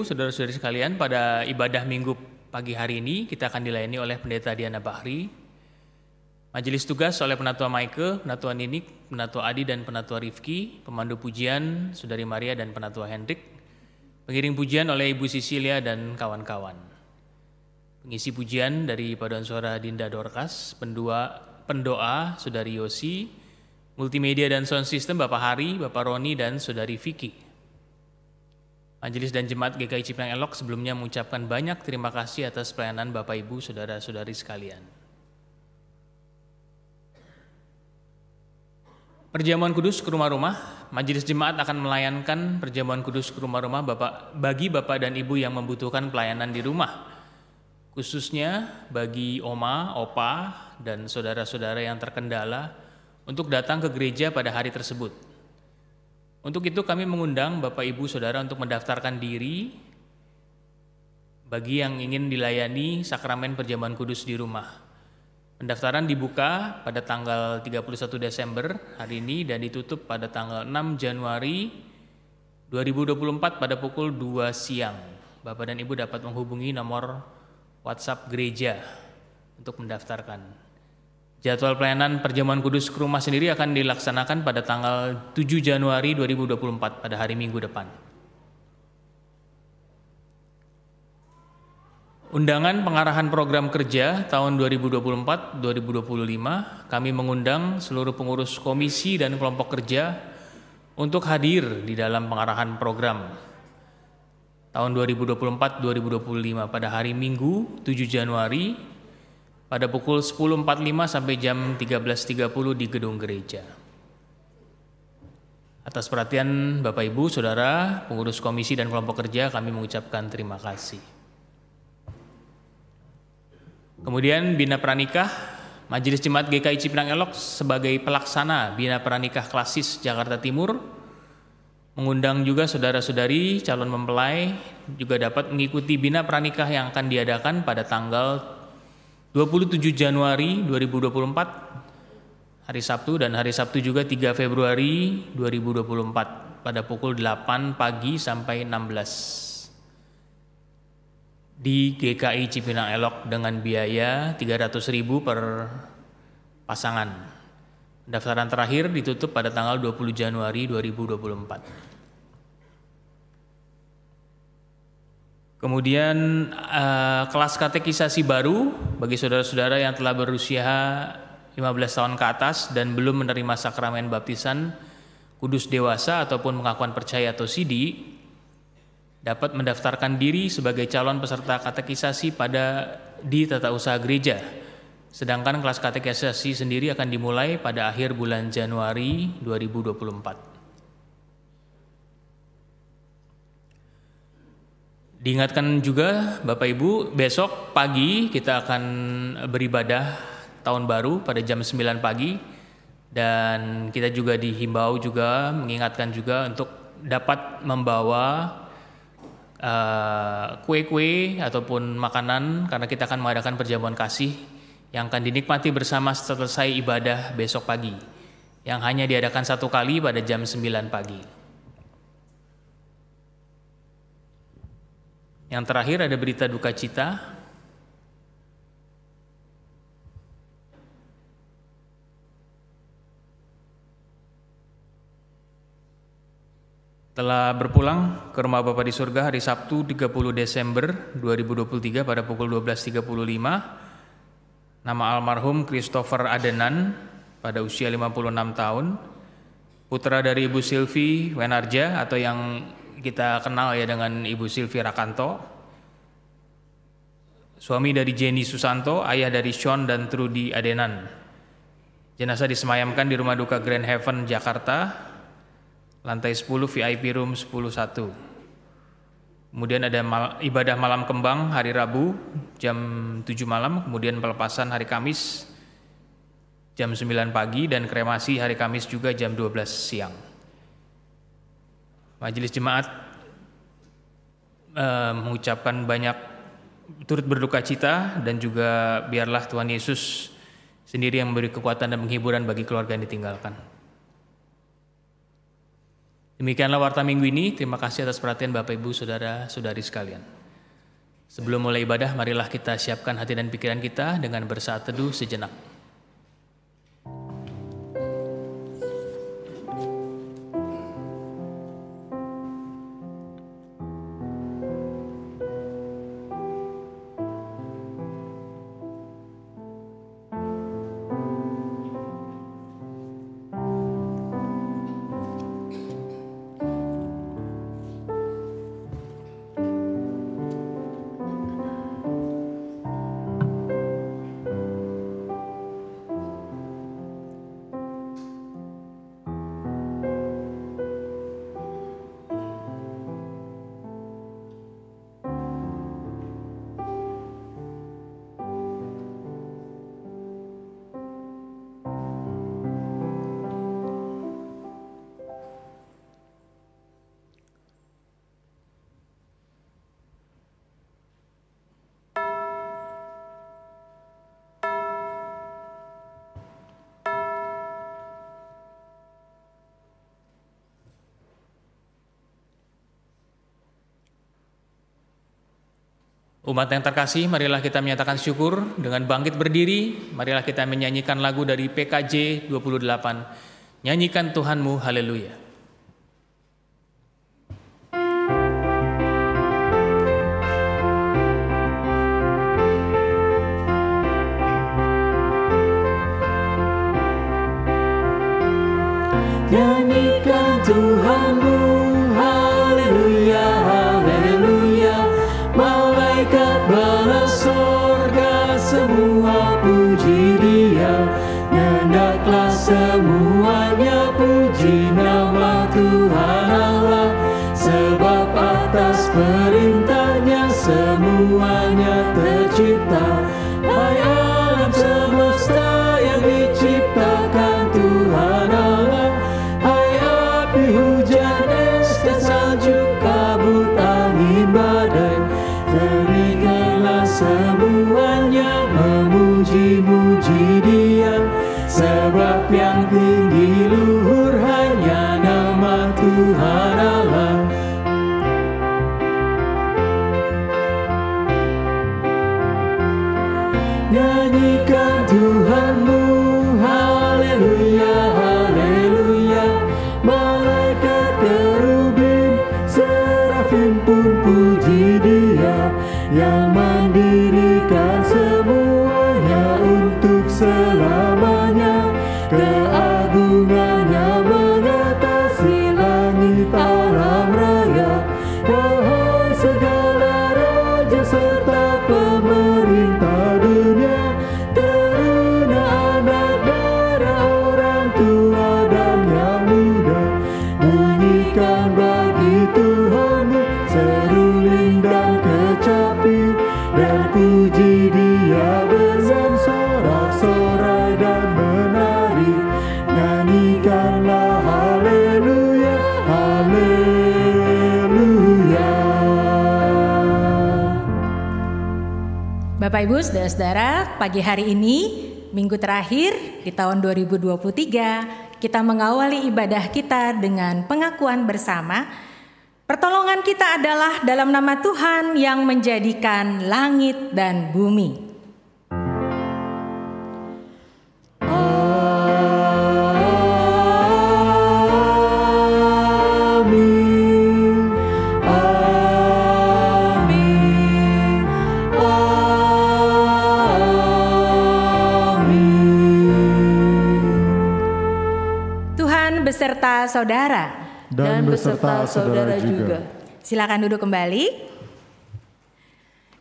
Saudara-saudari sekalian, pada ibadah minggu pagi hari ini kita akan dilayani oleh Pendeta Diana Bahri. Majelis tugas oleh Penatua Maike, Penatua Ninik, Penatua Adi dan Penatua Rifki, pemandu pujian Saudari Maria dan Penatua Hendrik, pengiring pujian oleh Ibu Sisilia dan kawan-kawan. Pengisi pujian dari paduan suara Dinda Dorcas, pendoa Saudari Yosi, multimedia dan sound system Bapak Hari, Bapak Roni dan Saudari Vicky. Majelis dan Jemaat GKI Cipinang Elok sebelumnya mengucapkan banyak terima kasih atas pelayanan Bapak Ibu Saudara-saudari sekalian. Perjamuan kudus ke rumah-rumah, Majelis Jemaat akan melayankan perjamuan kudus ke rumah-rumah bagi Bapak dan Ibu yang membutuhkan pelayanan di rumah, khususnya bagi oma, opa, dan saudara-saudara yang terkendala untuk datang ke gereja pada hari tersebut. Untuk itu kami mengundang Bapak Ibu Saudara untuk mendaftarkan diri bagi yang ingin dilayani sakramen perjamuan kudus di rumah. Pendaftaran dibuka pada tanggal 31 Desember hari ini dan ditutup pada tanggal 6 Januari 2024 pada pukul 2 siang. Bapak dan Ibu dapat menghubungi nomor WhatsApp gereja untuk mendaftarkan. Jadwal pelayanan perjamuan kudus ke rumah sendiri akan dilaksanakan pada tanggal 7 Januari 2024 pada hari Minggu depan. Undangan pengarahan program kerja tahun 2024-2025, kami mengundang seluruh pengurus komisi dan kelompok kerja untuk hadir di dalam pengarahan program tahun 2024-2025 pada hari Minggu 7 Januari pada pukul 10.45 sampai jam 13.30 di gedung gereja. Atas perhatian Bapak Ibu, Saudara, pengurus komisi dan kelompok kerja, kami mengucapkan terima kasih. Kemudian Bina Pranikah, Majelis Jemaat GKI Cipinang Elok sebagai pelaksana Bina Pranikah Klasis Jakarta Timur, mengundang juga saudara-saudari calon mempelai juga dapat mengikuti Bina Pranikah yang akan diadakan pada tanggal 27 Januari 2024 hari Sabtu dan hari Sabtu juga 3 Februari 2024 pada pukul 8 pagi sampai 16 di GKI Cipinang Elok dengan biaya 300.000 per pasangan. Pendaftaran terakhir ditutup pada tanggal 20 Januari 2024. Kemudian kelas katekisasi baru bagi saudara-saudara yang telah berusia 15 tahun ke atas dan belum menerima sakramen baptisan kudus dewasa ataupun pengakuan percaya atau CD dapat mendaftarkan diri sebagai calon peserta katekisasi di tata usaha gereja. Sedangkan kelas katekisasi sendiri akan dimulai pada akhir bulan Januari 2024. Diingatkan juga Bapak Ibu, besok pagi kita akan beribadah tahun baru pada jam 9 pagi dan kita juga dihimbau juga mengingatkan juga untuk dapat membawa kue-kue ataupun makanan karena kita akan mengadakan perjamuan kasih yang akan dinikmati bersama selesai ibadah besok pagi yang hanya diadakan satu kali pada jam 9 pagi. Yang terakhir ada berita duka cita. Telah berpulang ke rumah Bapa di surga hari Sabtu 30 Desember 2023 pada pukul 12.35 nama almarhum Christopher Adenan pada usia 56 tahun, putra dari Ibu Silvi Wenarja atau yang kita kenal ya dengan Ibu Silvi Rakanto, suami dari Jenny Susanto, ayah dari Sean dan Trudy Adenan. Jenazah disemayamkan di Rumah Duka Grand Heaven, Jakarta, lantai 10 VIP Room 101. Kemudian ada ibadah malam kembang hari Rabu jam 7 malam, kemudian pelepasan hari Kamis jam 9 pagi dan kremasi hari Kamis juga jam 12 siang. Majelis Jemaat mengucapkan banyak turut berduka cita dan juga biarlah Tuhan Yesus sendiri yang memberi kekuatan dan penghiburan bagi keluarga yang ditinggalkan. Demikianlah warta minggu ini. Terima kasih atas perhatian Bapak Ibu Saudara-saudari sekalian. Sebelum mulai ibadah, marilah kita siapkan hati dan pikiran kita dengan bersaat teduh sejenak. Umat yang terkasih, marilah kita menyatakan syukur dengan bangkit berdiri. Marilah kita menyanyikan lagu dari PKJ 28. Nyanyikan Tuhanmu, haleluya. Nyanyikan Tuhanmu, haleluya, haleluya. Malaikat bala sorga semua puji Dia. Hendaklah semuanya puji nama Tuhan Allah. Sebab atas perintahnya semuanya tercipta. Hai alam semesta yang diciptakan Tuhan Allah. Hai api, hujan, es, dan salju, kabut, angin, badai. Berikanlah semuanya memuji-muji Dia. Sebab yang tinggi luhur hanya nama Tuhan Allah. Nyanyikan Tuhanmu, haleluya, haleluya. Malaikat kerubim, serafim pun puji Dia. Yang mendirikan semuanya untuk selamanya. Keagungannya mengatasi langit alam raya. Wahai segala raja serta pemerintah dunia, teruna anak darah, orang tua dan yang muda. Bunyikan bagi Tuhanmu seruling dan kecapi, dan puji Dia bersama sorak-sorai dan menari. Nyanyikanlah haleluya, haleluya. Bapak Ibu Saudara-saudara, pagi hari ini minggu terakhir di tahun 2023, kita mengawali ibadah kita dengan pengakuan bersama. Pertolongan kita adalah dalam nama Tuhan yang menjadikan langit dan bumi. Amin, amin, amin. Tuhan beserta saudara. Dan beserta saudara juga. Silakan duduk kembali.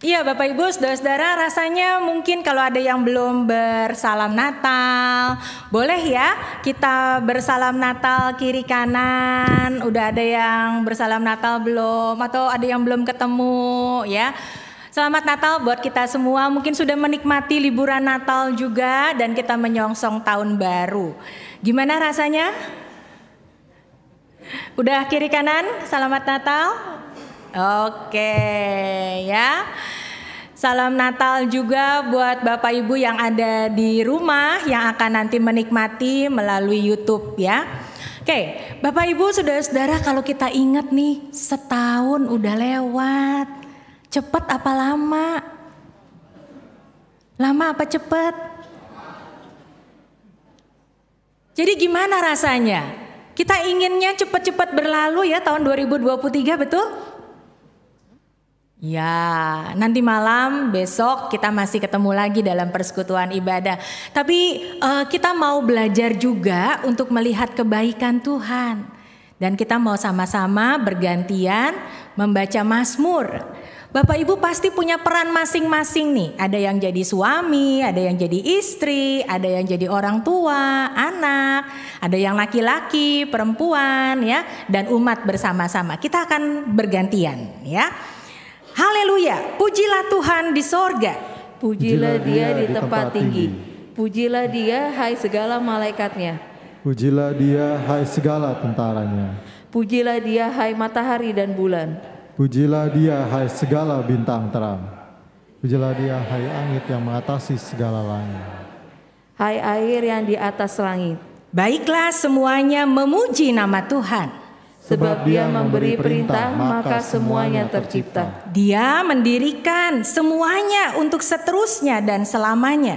Iya Bapak Ibu Saudara-saudara, rasanya mungkin kalau ada yang belum bersalam Natal, boleh ya kita bersalam Natal kiri kanan. Udah ada yang bersalam Natal belum? Atau ada yang belum ketemu ya? Selamat Natal buat kita semua. Mungkin sudah menikmati liburan Natal juga dan kita menyongsong tahun baru. Gimana rasanya? Udah kiri kanan, selamat Natal. Oke ya. Salam Natal juga buat Bapak Ibu yang ada di rumah yang akan nanti menikmati melalui YouTube ya. Oke, Bapak Ibu saudara-saudara, kalau kita ingat nih, setahun udah lewat. Cepet apa lama? Lama apa cepet? Jadi gimana rasanya? Kita inginnya cepet-cepet berlalu ya tahun 2023, betul? Ya, nanti malam besok kita masih ketemu lagi dalam persekutuan ibadah. Tapi kita mau belajar juga untuk melihat kebaikan Tuhan. Dan kita mau sama-sama bergantian membaca Mazmur. Bapak Ibu pasti punya peran masing-masing nih. Ada yang jadi suami, ada yang jadi istri, ada yang jadi orang tua, anak, ada yang laki-laki, perempuan ya, dan umat bersama-sama. Kita akan bergantian ya. Haleluya, pujilah Tuhan di sorga. Pujilah Dia di tempat tinggi. Pujilah Dia, hai segala malaikatnya. Pujilah Dia, hai segala tentaranya. Pujilah Dia, hai matahari dan bulan. Pujilah Dia, hai segala bintang terang. Pujilah Dia, hai angin yang mengatasi segala langit. Hai air yang di atas langit. Baiklah semuanya memuji nama Tuhan. Sebab Dia memberi perintah, maka semuanya tercipta. Dia mendirikan semuanya untuk seterusnya dan selamanya.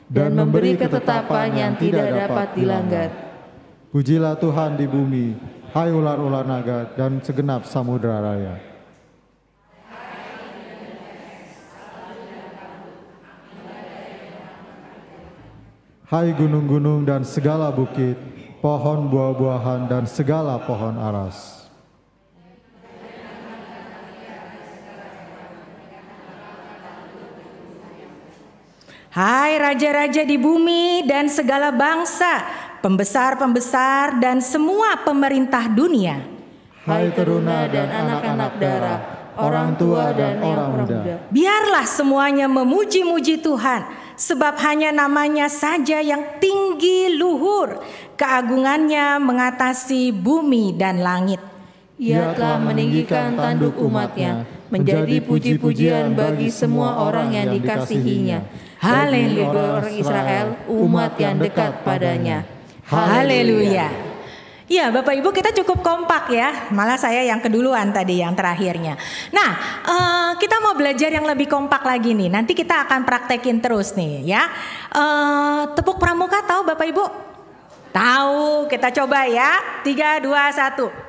Dan memberi ketetapan yang tidak dapat dilanggar. Pujilah Tuhan di bumi, hai ular-ular naga dan segenap samudera raya. Hai gunung-gunung dan segala bukit, pohon buah-buahan dan segala pohon aras. Hai raja-raja di bumi dan segala bangsa, pembesar-pembesar dan semua pemerintah dunia. Hai teruna dan anak-anak darah, orang tua dan orang muda. Biarlah semuanya memuji-muji Tuhan, sebab hanya namanya saja yang tinggi luhur, keagungannya mengatasi bumi dan langit. Ia telah meninggikan tanduk umatnya, menjadi puji-pujian bagi semua orang yang dikasihinya. Haleluya, orang Israel, umat yang dekat padanya. Haleluya. Ya Bapak Ibu, kita cukup kompak ya. Malah saya yang keduluan tadi, yang terakhirnya. Nah kita mau belajar yang lebih kompak lagi nih. Nanti kita akan praktekin terus nih ya. Tepuk pramuka tahu Bapak Ibu? Tahu, kita coba ya. 3, 2, 1.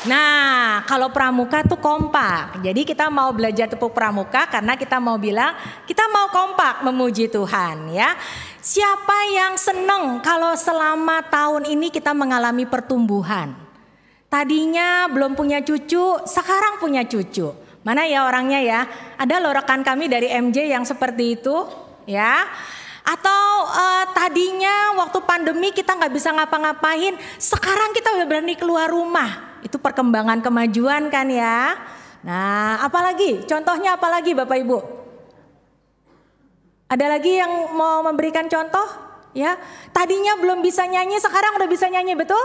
Nah, kalau pramuka tuh kompak. Jadi kita mau belajar tepuk pramuka karena kita mau bilang kita mau kompak memuji Tuhan ya. Siapa yang seneng kalau selama tahun ini kita mengalami pertumbuhan? Tadinya belum punya cucu, sekarang punya cucu. Mana ya orangnya ya? Ada loh rekan kami dari MJ yang seperti itu ya. Atau tadinya waktu pandemi kita nggak bisa ngapa-ngapain, sekarang kita udah berani keluar rumah. Itu perkembangan kemajuan kan ya. Nah apalagi, contohnya apalagi Bapak Ibu? Ada lagi yang mau memberikan contoh? Ya, tadinya belum bisa nyanyi, sekarang udah bisa nyanyi, betul?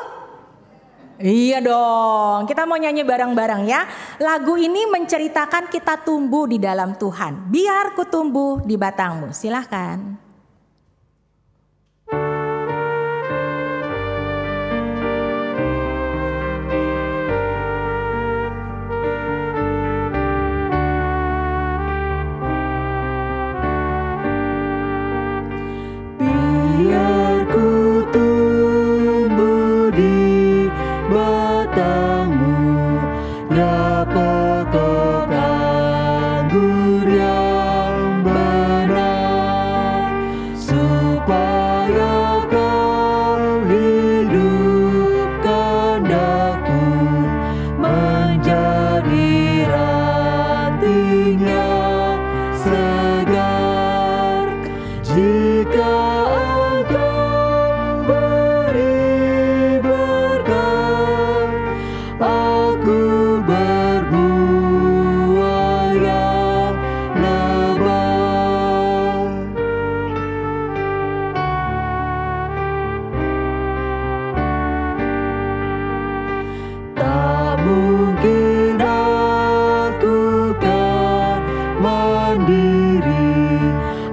Iya dong, kita mau nyanyi bareng-bareng ya. Lagu ini menceritakan kita tumbuh di dalam Tuhan. Biar ku tumbuh di batangmu, silahkan.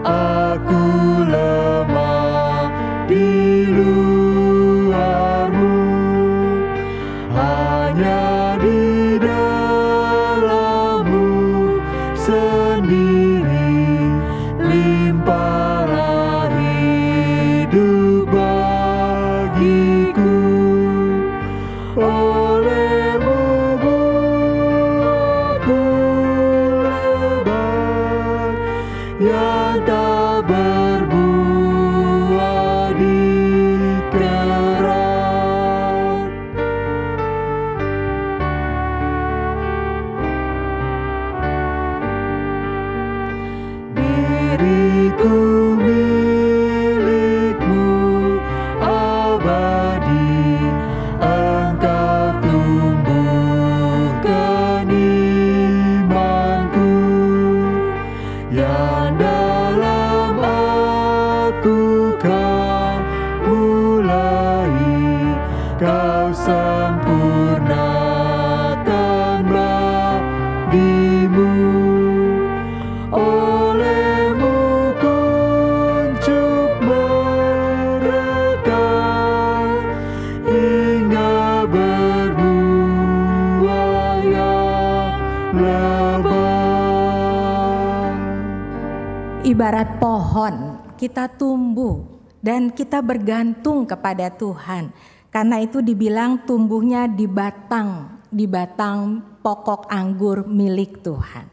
Aku lemah di ibarat pohon, kita tumbuh dan kita bergantung kepada Tuhan. Karena itu dibilang tumbuhnya di batang pokok anggur milik Tuhan.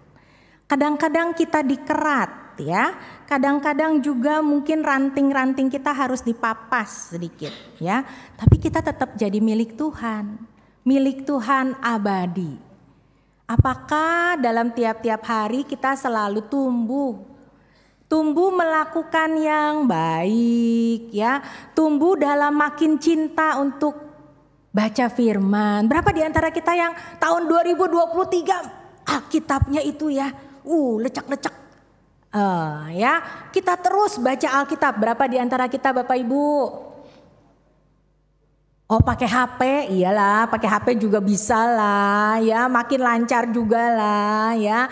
Kadang-kadang kita dikerat ya, kadang-kadang juga mungkin ranting-ranting kita harus dipapas sedikit ya. Tapi kita tetap jadi milik Tuhan, milik Tuhan abadi. Apakah dalam tiap-tiap hari kita selalu tumbuh melakukan yang baik ya, tumbuh dalam makin cinta untuk baca firman. Berapa di antara kita yang tahun 2023 Alkitabnya itu ya, lecak-lecak. Ya, kita terus baca Alkitab. Berapa di antara kita Bapak Ibu? Oh, pakai HP, iyalah, pakai HP juga bisa lah ya, makin lancar juga lah ya.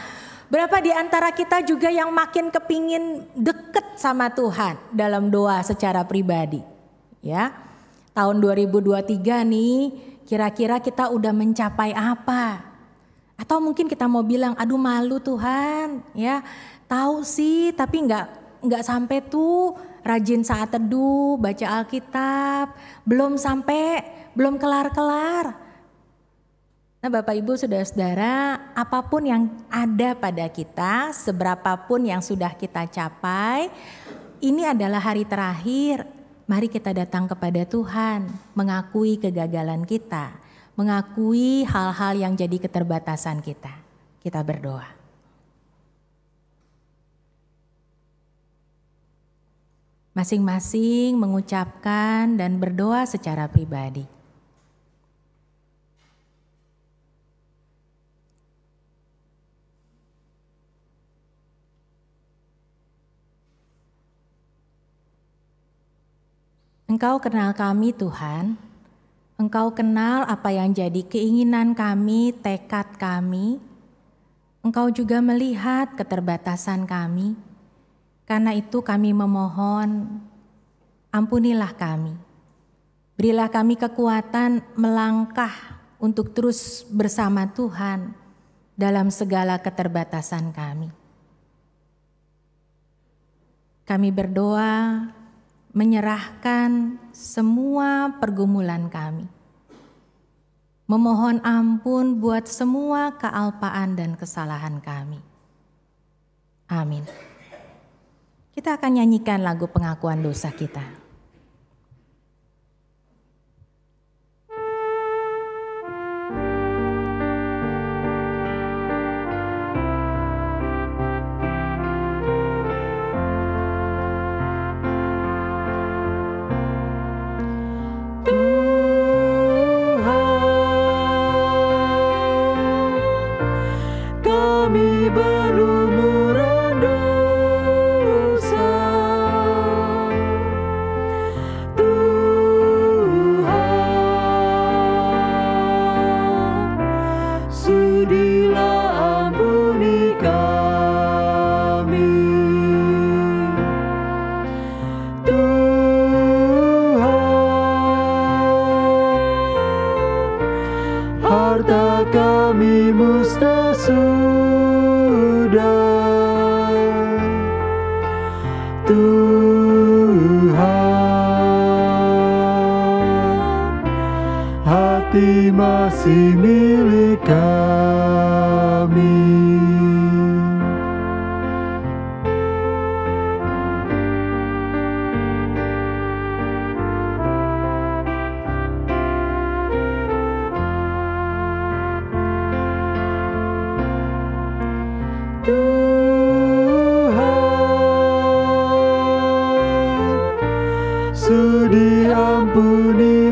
Berapa di antara kita juga yang makin kepingin deket sama Tuhan dalam doa secara pribadi ya. Tahun 2023 nih, kira-kira kita udah mencapai apa? Atau mungkin kita mau bilang, aduh malu Tuhan ya, tahu sih tapi nggak sampai tuh rajin saat teduh, baca Alkitab, belum kelar-kelar. Nah Bapak Ibu Saudara-saudara, apapun yang ada pada kita, seberapapun yang sudah kita capai, ini adalah hari terakhir. Mari kita datang kepada Tuhan, mengakui kegagalan kita, mengakui hal-hal yang jadi keterbatasan kita. Kita berdoa. Masing-masing mengucapkan dan berdoa secara pribadi. Engkau kenal kami Tuhan, Engkau kenal apa yang jadi keinginan kami, tekad kami. Engkau juga melihat keterbatasan kami. Karena itu kami memohon, ampunilah kami. Berilah kami kekuatan melangkah untuk terus bersama Tuhan dalam segala keterbatasan kami. Kami berdoa menyerahkan semua pergumulan kami. Memohon ampun buat semua kealpaan dan kesalahan kami. Amin. Kita akan nyanyikan lagu pengakuan dosa kita. Masih milik kami. Tuhan, sudi ampuni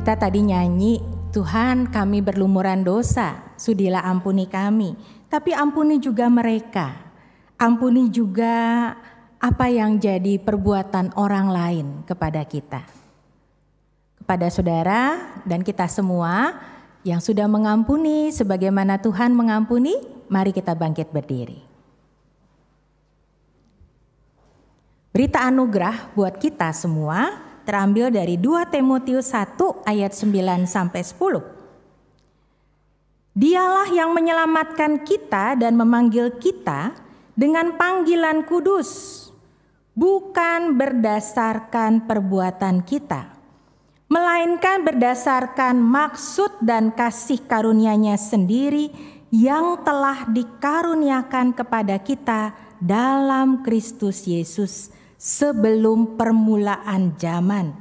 Kita tadi nyanyi, Tuhan kami berlumuran dosa, sudilah ampuni kami. Tapi ampuni juga mereka, ampuni juga apa yang jadi perbuatan orang lain kepada kita. Kepada saudara dan kita semua yang sudah mengampuni sebagaimana Tuhan mengampuni, mari kita bangkit berdiri. Berita anugerah buat kita semua terambil dari 2 Timotius 1 ayat 9 sampai 10. Dialah yang menyelamatkan kita dan memanggil kita dengan panggilan kudus, bukan berdasarkan perbuatan kita, melainkan berdasarkan maksud dan kasih karunia-Nya sendiri yang telah dikaruniakan kepada kita dalam Kristus Yesus sebelum permulaan zaman,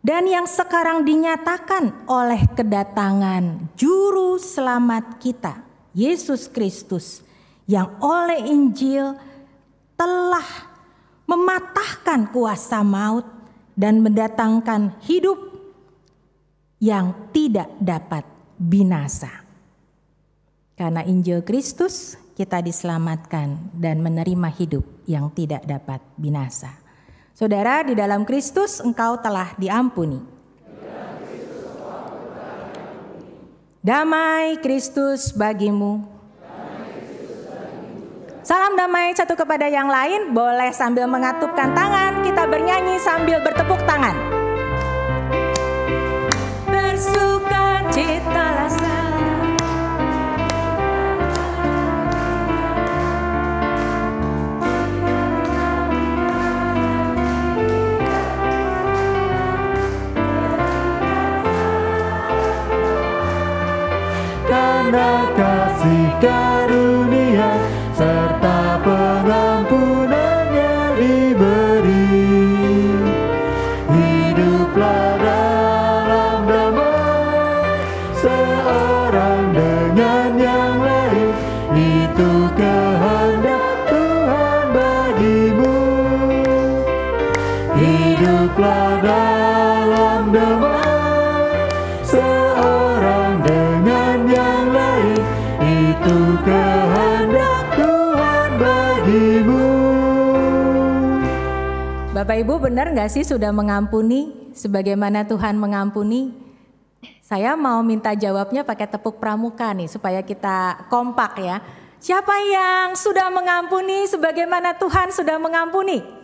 dan yang sekarang dinyatakan oleh kedatangan Juru Selamat kita, Yesus Kristus, yang oleh Injil telah mematahkan kuasa maut dan mendatangkan hidup yang tidak dapat binasa. Karena Injil Kristus kita diselamatkan dan menerima hidup yang tidak dapat binasa. Saudara, di dalam Kristus engkau telah diampuni. Damai Kristus bagimu. Salam damai satu kepada yang lain. Boleh sambil mengatupkan tangan, kita bernyanyi sambil bertepuk tangan. Bersukacitalah selalu. Karena kasih karunia serta pengampunannya diberi, hiduplah dalam damai seorang dengan yang lain, itu kehendak Tuhan bagimu. Hiduplah dalam damai seorang dengan yang lain, itu kehendak Tuhan bagimu. Bapak Ibu, benar gak sih sudah mengampuni sebagaimana Tuhan mengampuni? Saya mau minta jawabnya pakai tepuk pramuka nih supaya kita kompak ya. Siapa yang sudah mengampuni sebagaimana Tuhan sudah mengampuni?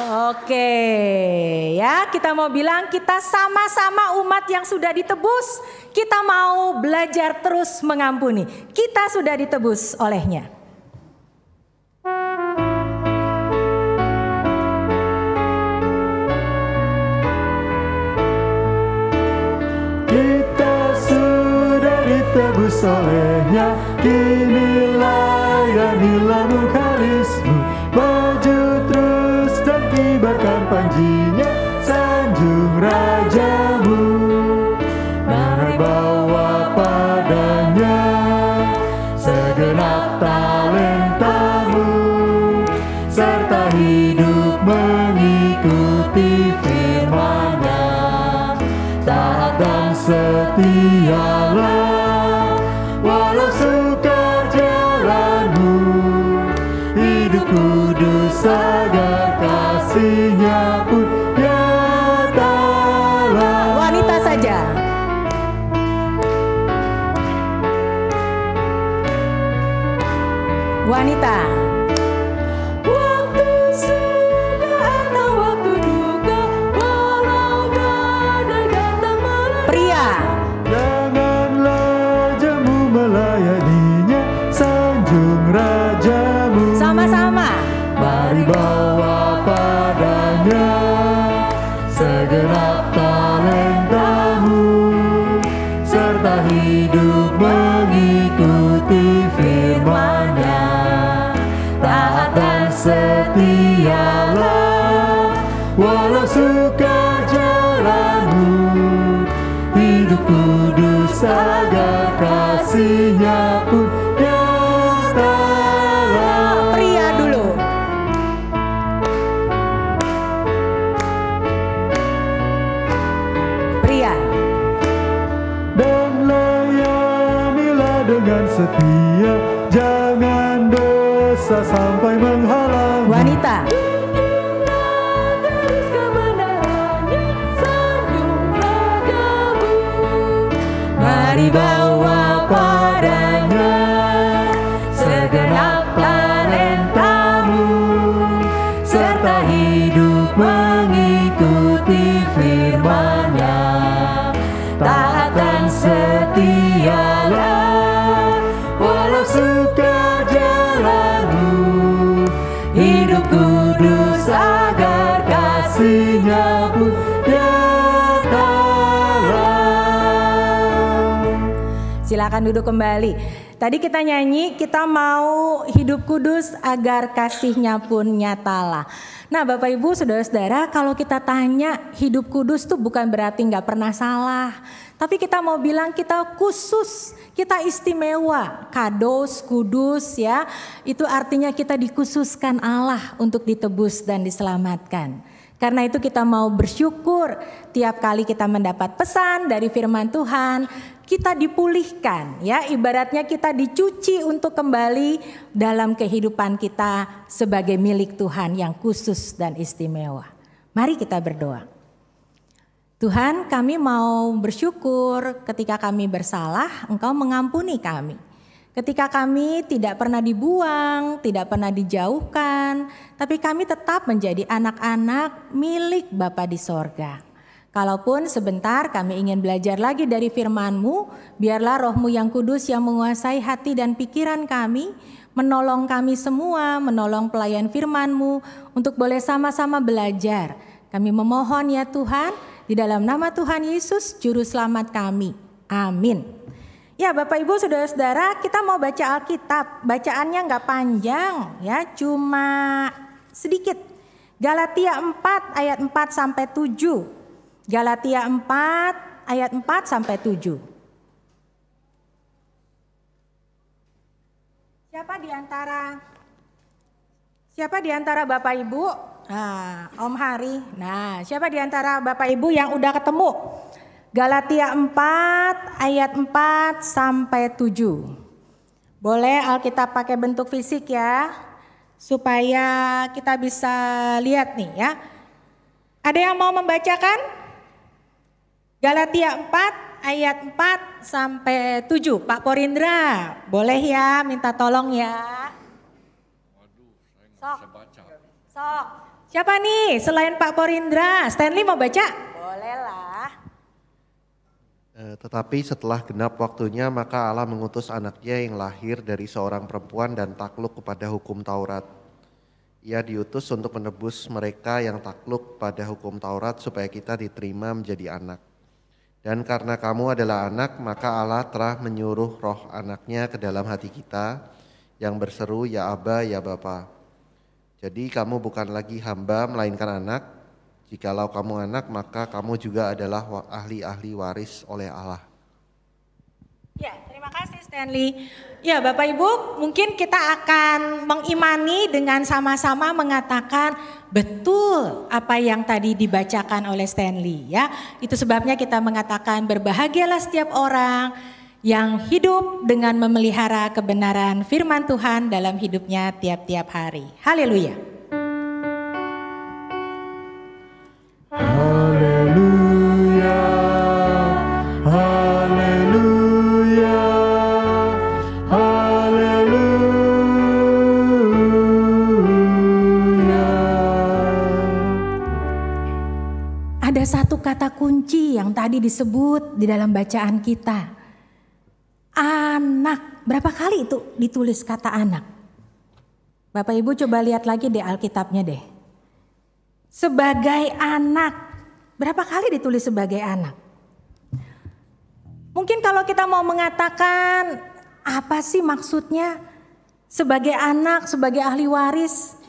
Oke ya, kita mau bilang kita sama-sama umat yang sudah ditebus. Kita mau belajar terus mengampuni. Kita sudah ditebus olehnya. Kita sudah ditebus olehnya, kini layanilah mukharismu, maju terus dan kibarkan panjinya, sanjung rajamu. Mari bawa padanya segenap talentamu, serta hidup mengikuti firman-Nya. Taat dan setialah walau sukar jalanmu, hidup kudus agar kasih-Nya pun nyatalah. Wanita saja. Wanita. Waktu suka atau waktu duka, walau badai datang malam. Pria. Janganlah jamu melayaninya, sanjung rajamu. Sama-sama. Mari bawa padanya segenap talentamu, serta hidup mengikuti firman-Nya. Taat dan setialah walau sukar jalanmu, hidup kudus agar kasih-Nya pun nyatalah. Pria dulu. dengan setia, jangan dosa sampai menghalangi. Wanita. Mari bawa padanya segenap talentamu, serta hidup mengikuti firman-Nya. Taatan setialah walau suka jalanmu, hidup kudus agar kasih-Nya pun Silakan duduk kembali. Tadi kita nyanyi, kita mau hidup kudus agar kasih-Nya pun nyatalah. Nah Bapak Ibu Saudara-saudara, kalau kita tanya hidup kudus tuh bukan berarti gak pernah salah. Tapi kita mau bilang kita khusus, kita istimewa, kados, kudus ya. Itu artinya kita dikhususkan Allah untuk ditebus dan diselamatkan. Karena itu kita mau bersyukur tiap kali kita mendapat pesan dari firman Tuhan, kita dipulihkan ya, ibaratnya kita dicuci untuk kembali dalam kehidupan kita sebagai milik Tuhan yang khusus dan istimewa. Mari kita berdoa. Tuhan, kami mau bersyukur ketika kami bersalah, Engkau mengampuni kami. Ketika kami tidak pernah dibuang, tidak pernah dijauhkan, tapi kami tetap menjadi anak-anak milik Bapa di sorga. Kalaupun sebentar kami ingin belajar lagi dari firman-Mu, biarlah Roh-Mu yang kudus yang menguasai hati dan pikiran kami, menolong kami semua, menolong pelayan firman-Mu untuk boleh sama-sama belajar. Kami memohon ya Tuhan, di dalam nama Tuhan Yesus, Juru Selamat kami. Amin. Ya Bapak Ibu Saudara-saudara, kita mau baca Alkitab. Bacaannya nggak panjang ya, cuma sedikit. Galatia 4 ayat 4 sampai 7. Galatia 4 ayat 4 sampai 7. Siapa di antara Bapak Ibu? Nah, Om Hari. Nah, siapa di antara Bapak Ibu yang udah ketemu? Galatia 4 ayat 4 sampai 7. Boleh Alkitab pakai bentuk fisik ya, supaya kita bisa lihat nih ya. Ada yang mau membacakan? Galatia 4 ayat 4 sampai 7. Pak Porindra, boleh ya minta tolong ya. Waduh, saya nggak bisa baca. Sok. Siapa nih selain Pak Porindra? Stanley mau baca? Boleh lah. Tetapi setelah genap waktunya maka Allah mengutus anaknya yang lahir dari seorang perempuan dan takluk kepada hukum Taurat. Ia diutus untuk menebus mereka yang takluk pada hukum Taurat supaya kita diterima menjadi anak. Dan karena kamu adalah anak, maka Allah telah menyuruh roh anaknya ke dalam hati kita yang berseru, ya Aba, ya Bapa. Jadi kamu bukan lagi hamba melainkan anak. Jikalau kamu anak, maka kamu juga adalah ahli-ahli waris oleh Allah. Ya, terima kasih Stanley. Ya Bapak Ibu, mungkin kita akan mengimani dengan sama-sama mengatakan betul apa yang tadi dibacakan oleh Stanley ya. Itu sebabnya kita mengatakan berbahagialah setiap orang yang hidup dengan memelihara kebenaran firman Tuhan dalam hidupnya tiap-tiap hari. Haleluya. Haleluya, haleluya, haleluya. Ada satu kata kunci yang tadi disebut di dalam bacaan kita. Anak. Berapa kali itu ditulis kata anak? Bapak Ibu coba lihat lagi deh Alkitabnya deh. Sebagai anak. Berapa kali ditulis sebagai anak? Mungkin kalau kita mau mengatakan apa sih maksudnya sebagai anak, sebagai ahli waris.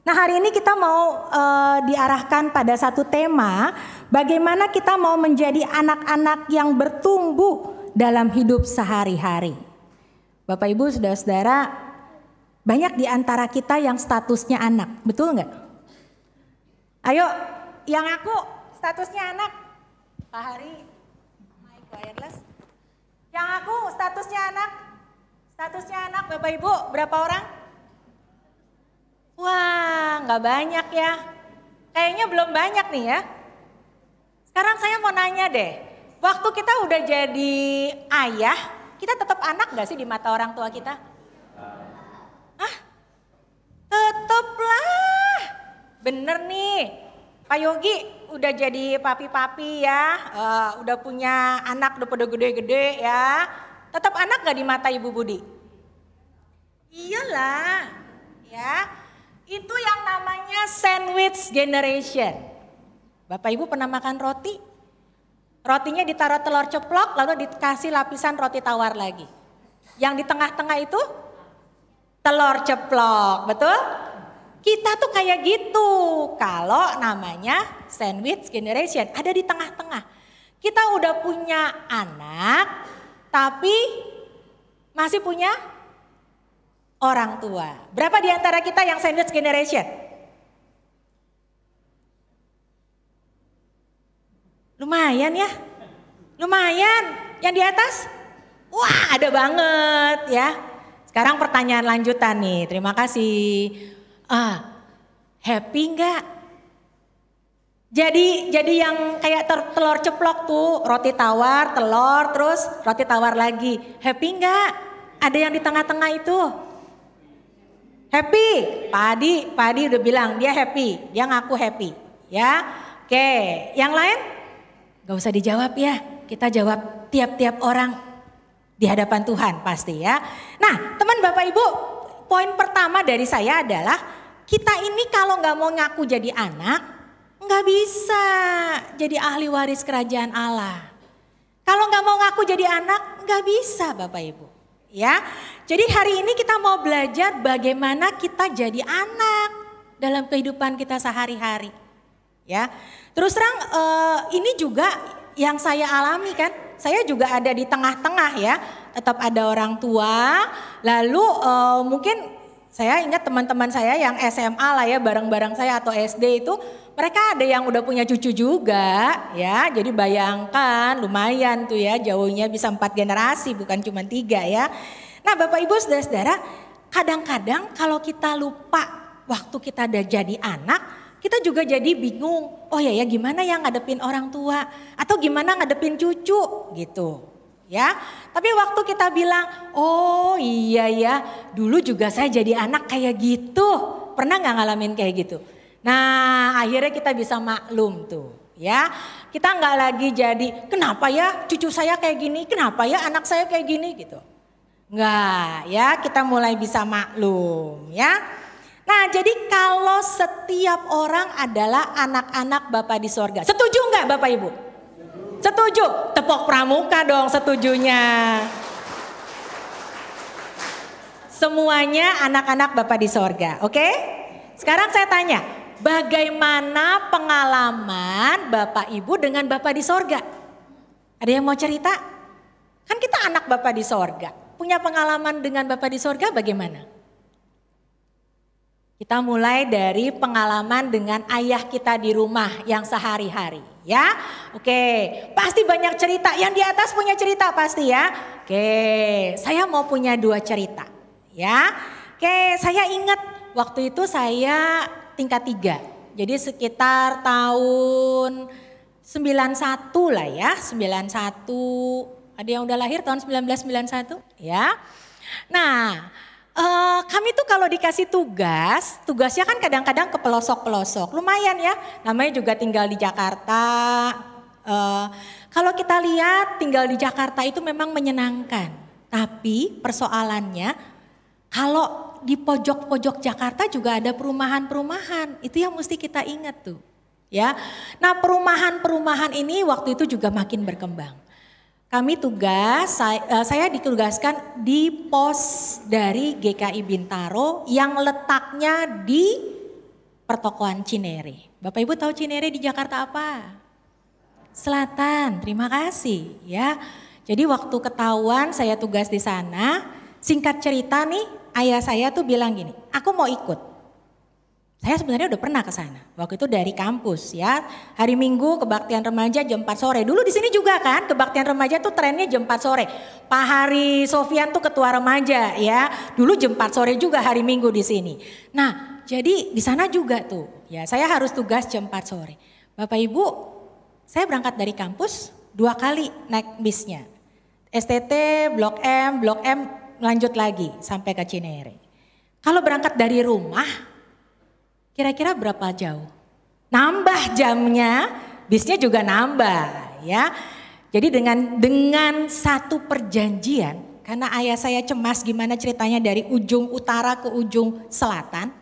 Nah hari ini kita mau diarahkan pada satu tema. Bagaimana kita mau menjadi anak-anak yang bertumbuh dalam hidup sehari-hari. Bapak Ibu Saudara-saudara, banyak di antara kita yang statusnya anak, betul nggak? Ayo, yang aku statusnya anak, Pak Hari, mic wireless. Yang aku statusnya anak, Statusnya anak Bapak Ibu berapa orang? Wah, nggak banyak ya. Kayaknya belum banyak nih ya. Sekarang saya mau nanya deh, waktu kita udah jadi ayah, kita tetap anak gak sih di mata orang tua kita? Hah? Teteplah. Bener nih, Pak Yogi udah jadi papi-papi ya, udah punya anak udah pada gede-gede ya. Tetap anak gak di mata Ibu Budi? Iyalah, ya. Itu yang namanya sandwich generation. Bapak Ibu pernah makan roti? Rotinya ditaruh telur ceplok lalu dikasih lapisan roti tawar lagi. Yang di tengah-tengah itu telur ceplok, betul? Kita tuh kayak gitu. Kalau namanya sandwich generation, ada di tengah-tengah. Kita udah punya anak, tapi masih punya orang tua. Berapa di antara kita yang sandwich generation? Lumayan ya, lumayan. Yang di atas, wah ada banget ya. Sekarang pertanyaan lanjutan nih, terima kasih. Happy nggak? Jadi yang kayak telur ceplok tuh, roti tawar, telur, terus roti tawar lagi. Happy nggak? Ada yang di tengah-tengah itu? Happy? Pak Adi udah bilang dia happy, dia ngaku happy. Ya, oke. Yang lain? Gak usah dijawab ya, kita jawab tiap-tiap orang di hadapan Tuhan pasti ya. Nah teman Bapak Ibu, poin pertama dari saya adalah kita ini kalau gak mau ngaku jadi anak, gak bisa jadi ahli waris kerajaan Allah. Kalau gak mau ngaku jadi anak, gak bisa Bapak Ibu. Ya, jadi hari ini kita mau belajar bagaimana kita jadi anak dalam kehidupan kita sehari-hari. Ya, terus terang ini juga yang saya alami kan, saya juga ada di tengah-tengah ya, tetap ada orang tua, lalu mungkin saya ingat teman-teman saya yang SMA lah ya, bareng-bareng saya atau SD itu, mereka ada yang udah punya cucu juga ya, jadi bayangkan lumayan tuh ya, jauhnya bisa 4 generasi bukan cuma 3 ya. Nah Bapak Ibu saudara-saudara, kadang-kadang kalau kita lupa waktu kita udah jadi anak, kita juga jadi bingung, oh ya gimana yang ngadepin orang tua atau gimana ngadepin cucu gitu ya. Tapi waktu kita bilang, oh iya ya dulu juga saya jadi anak kayak gitu, pernah gak ngalamin kayak gitu? Nah akhirnya kita bisa maklum tuh ya. Kita gak lagi jadi kenapa ya cucu saya kayak gini, kenapa ya anak saya kayak gini gitu. Enggak ya, kita mulai bisa maklum ya. Nah jadi kalau setiap orang adalah anak-anak Bapa di sorga. Setuju nggak Bapak Ibu? Setuju? Tepuk pramuka dong setujunya. Semuanya anak-anak Bapa di sorga, oke? Sekarang saya tanya, bagaimana pengalaman Bapak Ibu dengan Bapa di sorga? Ada yang mau cerita? Kan kita anak Bapa di sorga. Punya pengalaman dengan Bapa di sorga bagaimana? Kita mulai dari pengalaman dengan ayah kita di rumah yang sehari-hari ya. Oke, pasti banyak cerita. Yang di atas punya cerita pasti ya. Oke, saya mau punya 2 cerita ya. Oke, saya ingat waktu itu saya tingkat 3. Jadi sekitar tahun 91 lah ya, 91. Ada yang udah lahir tahun 1991 ya. Nah, kami tuh kalau dikasih tugasnya kan kadang-kadang ke pelosok-pelosok. Lumayan ya, namanya juga tinggal di Jakarta. Kalau kita lihat tinggal di Jakarta itu memang menyenangkan. Tapi persoalannya kalau di pojok-pojok Jakarta juga ada perumahan-perumahan. Itu yang mesti kita ingat tuh. Ya, nah perumahan-perumahan ini waktu itu juga makin berkembang. Kami saya ditugaskan di pos dari GKI Bintaro yang letaknya di pertokoan Cinere. Bapak Ibu tahu Cinere di Jakarta apa? Selatan, terima kasih ya. Jadi waktu ketahuan saya tugas di sana, singkat cerita nih ayah saya tuh bilang gini, aku mau ikut. Saya sebenarnya udah pernah ke sana. Waktu itu dari kampus ya. Hari Minggu kebaktian remaja jam 4 sore. Dulu di sini juga kan kebaktian remaja tuh trennya jam 4 sore. Pak Hari Sofian tuh ketua remaja ya. Dulu jam 4 sore juga hari Minggu di sini. Nah, jadi di sana juga tuh. Ya, saya harus tugas jam 4 sore. Bapak Ibu, saya berangkat dari kampus 2 kali naik bisnya. STT, Blok M lanjut lagi sampai ke Cinere. Kalau berangkat dari rumah kira-kira berapa jauh? Nambah jamnya, bisnya juga nambah ya. Jadi dengan satu perjanjian, karena ayah saya cemas gimana ceritanya dari ujung utara ke ujung selatan,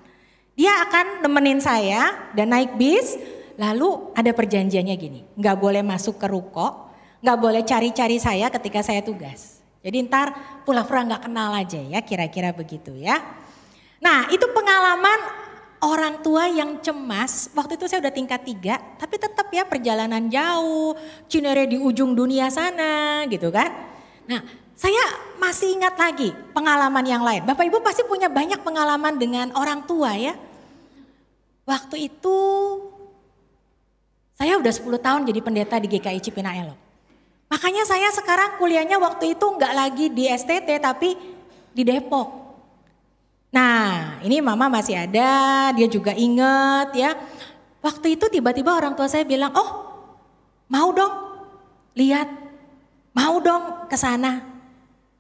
dia akan nemenin saya dan naik bis, lalu ada perjanjiannya gini, nggak boleh masuk ke ruko, nggak boleh cari-cari saya ketika saya tugas. Jadi ntar pura-pura nggak kenal aja ya, kira-kira begitu ya. Nah itu pengalaman orang tua yang cemas, waktu itu saya udah tingkat 3, tapi tetap ya perjalanan jauh, Cinere di ujung dunia sana gitu kan. Nah saya masih ingat lagi pengalaman yang lain. Bapak Ibu pasti punya banyak pengalaman dengan orang tua ya. Waktu itu saya udah 10 tahun jadi pendeta di GKI Cipinang Elok. Makanya saya sekarang kuliahnya waktu itu nggak lagi di STT tapi di Depok. Nah ini mama masih ada, dia juga inget ya. Waktu itu tiba-tiba orang tua saya bilang, oh mau dong lihat, mau dong ke sana.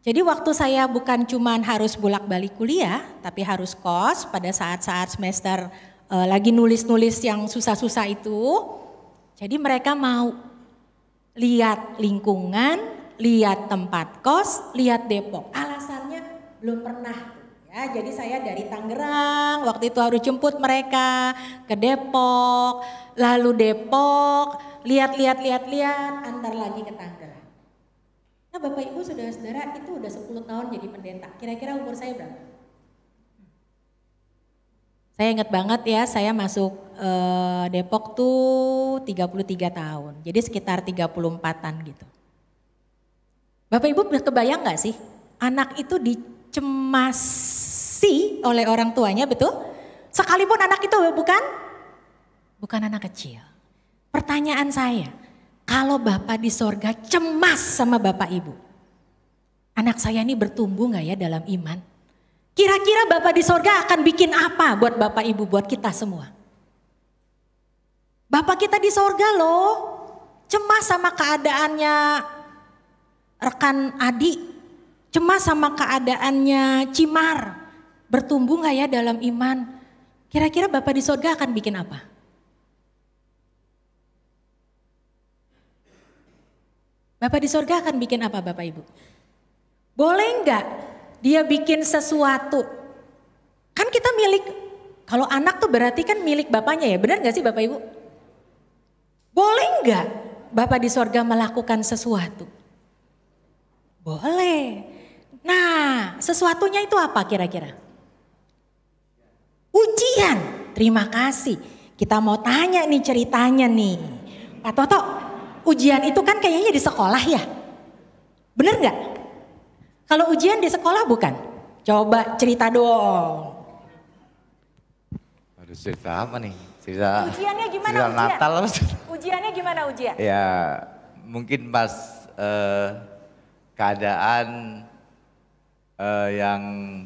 Jadi waktu saya bukan cuman harus bolak-balik kuliah, tapi harus kos pada saat-saat semester lagi nulis-nulis yang susah-susah itu. Jadi mereka mau lihat lingkungan, lihat tempat kos, lihat Depok. Alasannya belum pernah. Ya, jadi saya dari Tangerang, waktu itu harus jemput mereka ke Depok, lalu Depok, lihat, antar lagi ke Tangerang. Nah Bapak Ibu saudara-saudara itu udah 10 tahun jadi pendeta, kira-kira umur saya berapa? Saya ingat banget ya, saya masuk Depok tuh 33 tahun, jadi sekitar 34-an gitu. Bapak Ibu kebayang gak sih, anak itu dicemasi oleh orang tuanya, betul? Sekalipun anak itu bukan anak kecil. Pertanyaan saya, kalau Bapak di sorga cemas sama Bapak Ibu, anak saya ini bertumbuh gak ya dalam iman? Kira-kira Bapak di sorga akan bikin apa buat Bapak Ibu, buat kita semua? Bapak kita di sorga loh, cemas sama keadaannya rekan Adi, cemas sama keadaannya Cimar, bertumbuh gak ya dalam iman? Kira-kira Bapak di sorga akan bikin apa? Bapak di sorga akan bikin apa Bapak Ibu? Boleh enggak dia bikin sesuatu? Kan kita milik, kalau anak tuh berarti kan milik bapaknya ya, benar gak sih Bapak Ibu? Boleh enggak Bapak di sorga melakukan sesuatu? Boleh. Nah sesuatunya itu apa kira-kira? Ujian. Terima kasih. Kita mau tanya nih ceritanya nih. Pak Toto, ujian itu kan kayaknya di sekolah ya? Bener gak? Kalau ujian di sekolah bukan? Coba cerita dong. Harus cerita apa nih? Cerita ujiannya gimana cerita ujian? Natal. Ujiannya gimana ujian? Ya mungkin pas keadaan yang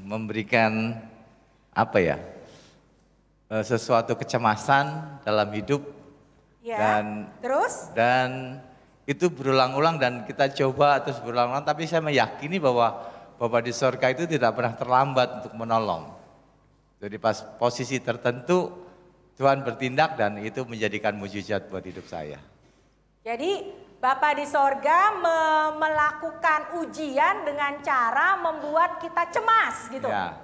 memberikan apa ya, sesuatu kecemasan dalam hidup ya, dan itu berulang-ulang dan kita coba terus berulang-ulang, tapi saya meyakini bahwa Bapak di sorga itu tidak pernah terlambat untuk menolong. Jadi pas posisi tertentu Tuhan bertindak dan itu menjadikan mujizat buat hidup saya. Jadi Bapak di sorga melakukan ujian dengan cara membuat kita cemas gitu. Ya.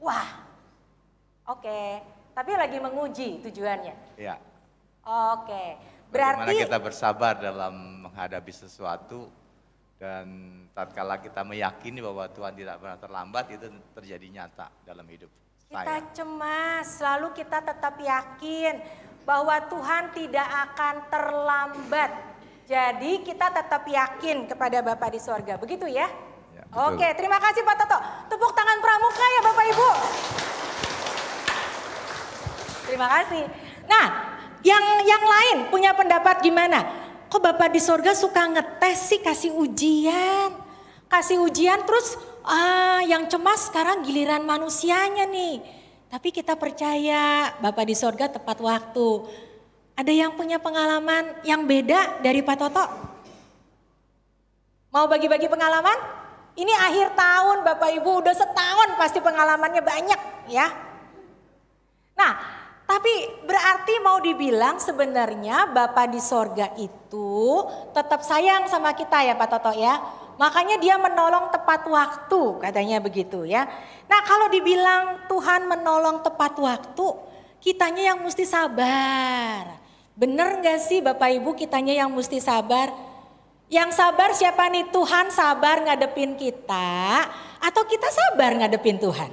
Wah, oke. Tapi lagi menguji tujuannya. Ya. Oke. Berarti bagaimana kita bersabar dalam menghadapi sesuatu dan tatkala kita meyakini bahwa Tuhan tidak pernah terlambat, itu terjadi nyata dalam hidup kita saya. cemas, lalu kita tetap yakin bahwa Tuhan tidak akan terlambat. Jadi kita tetap yakin kepada Bapak di sorga, begitu ya? Ya, betul. Oke, terima kasih Pak Toto. Tepuk tangan pramuka ya Bapak Ibu. Terima kasih. Nah, yang lain punya pendapat gimana? Kok Bapak di sorga suka ngetes sih, kasih ujian? Kasih ujian terus yang cemas sekarang giliran manusianya nih. Tapi kita percaya Bapak di sorga tepat waktu. Ada yang punya pengalaman yang beda dari Pak Toto? Mau bagi-bagi pengalaman? Ini akhir tahun Bapak Ibu udah setahun pasti pengalamannya banyak ya. Nah, tapi berarti mau dibilang sebenarnya Bapa di sorga itu tetap sayang sama kita ya Pak Toto ya. Makanya dia menolong tepat waktu katanya begitu ya. Nah kalau dibilang Tuhan menolong tepat waktu, kitanya yang mesti sabar. Bener gak sih Bapak Ibu kitanya yang mesti sabar? Yang sabar siapa nih? Tuhan sabar ngadepin kita atau kita sabar ngadepin Tuhan?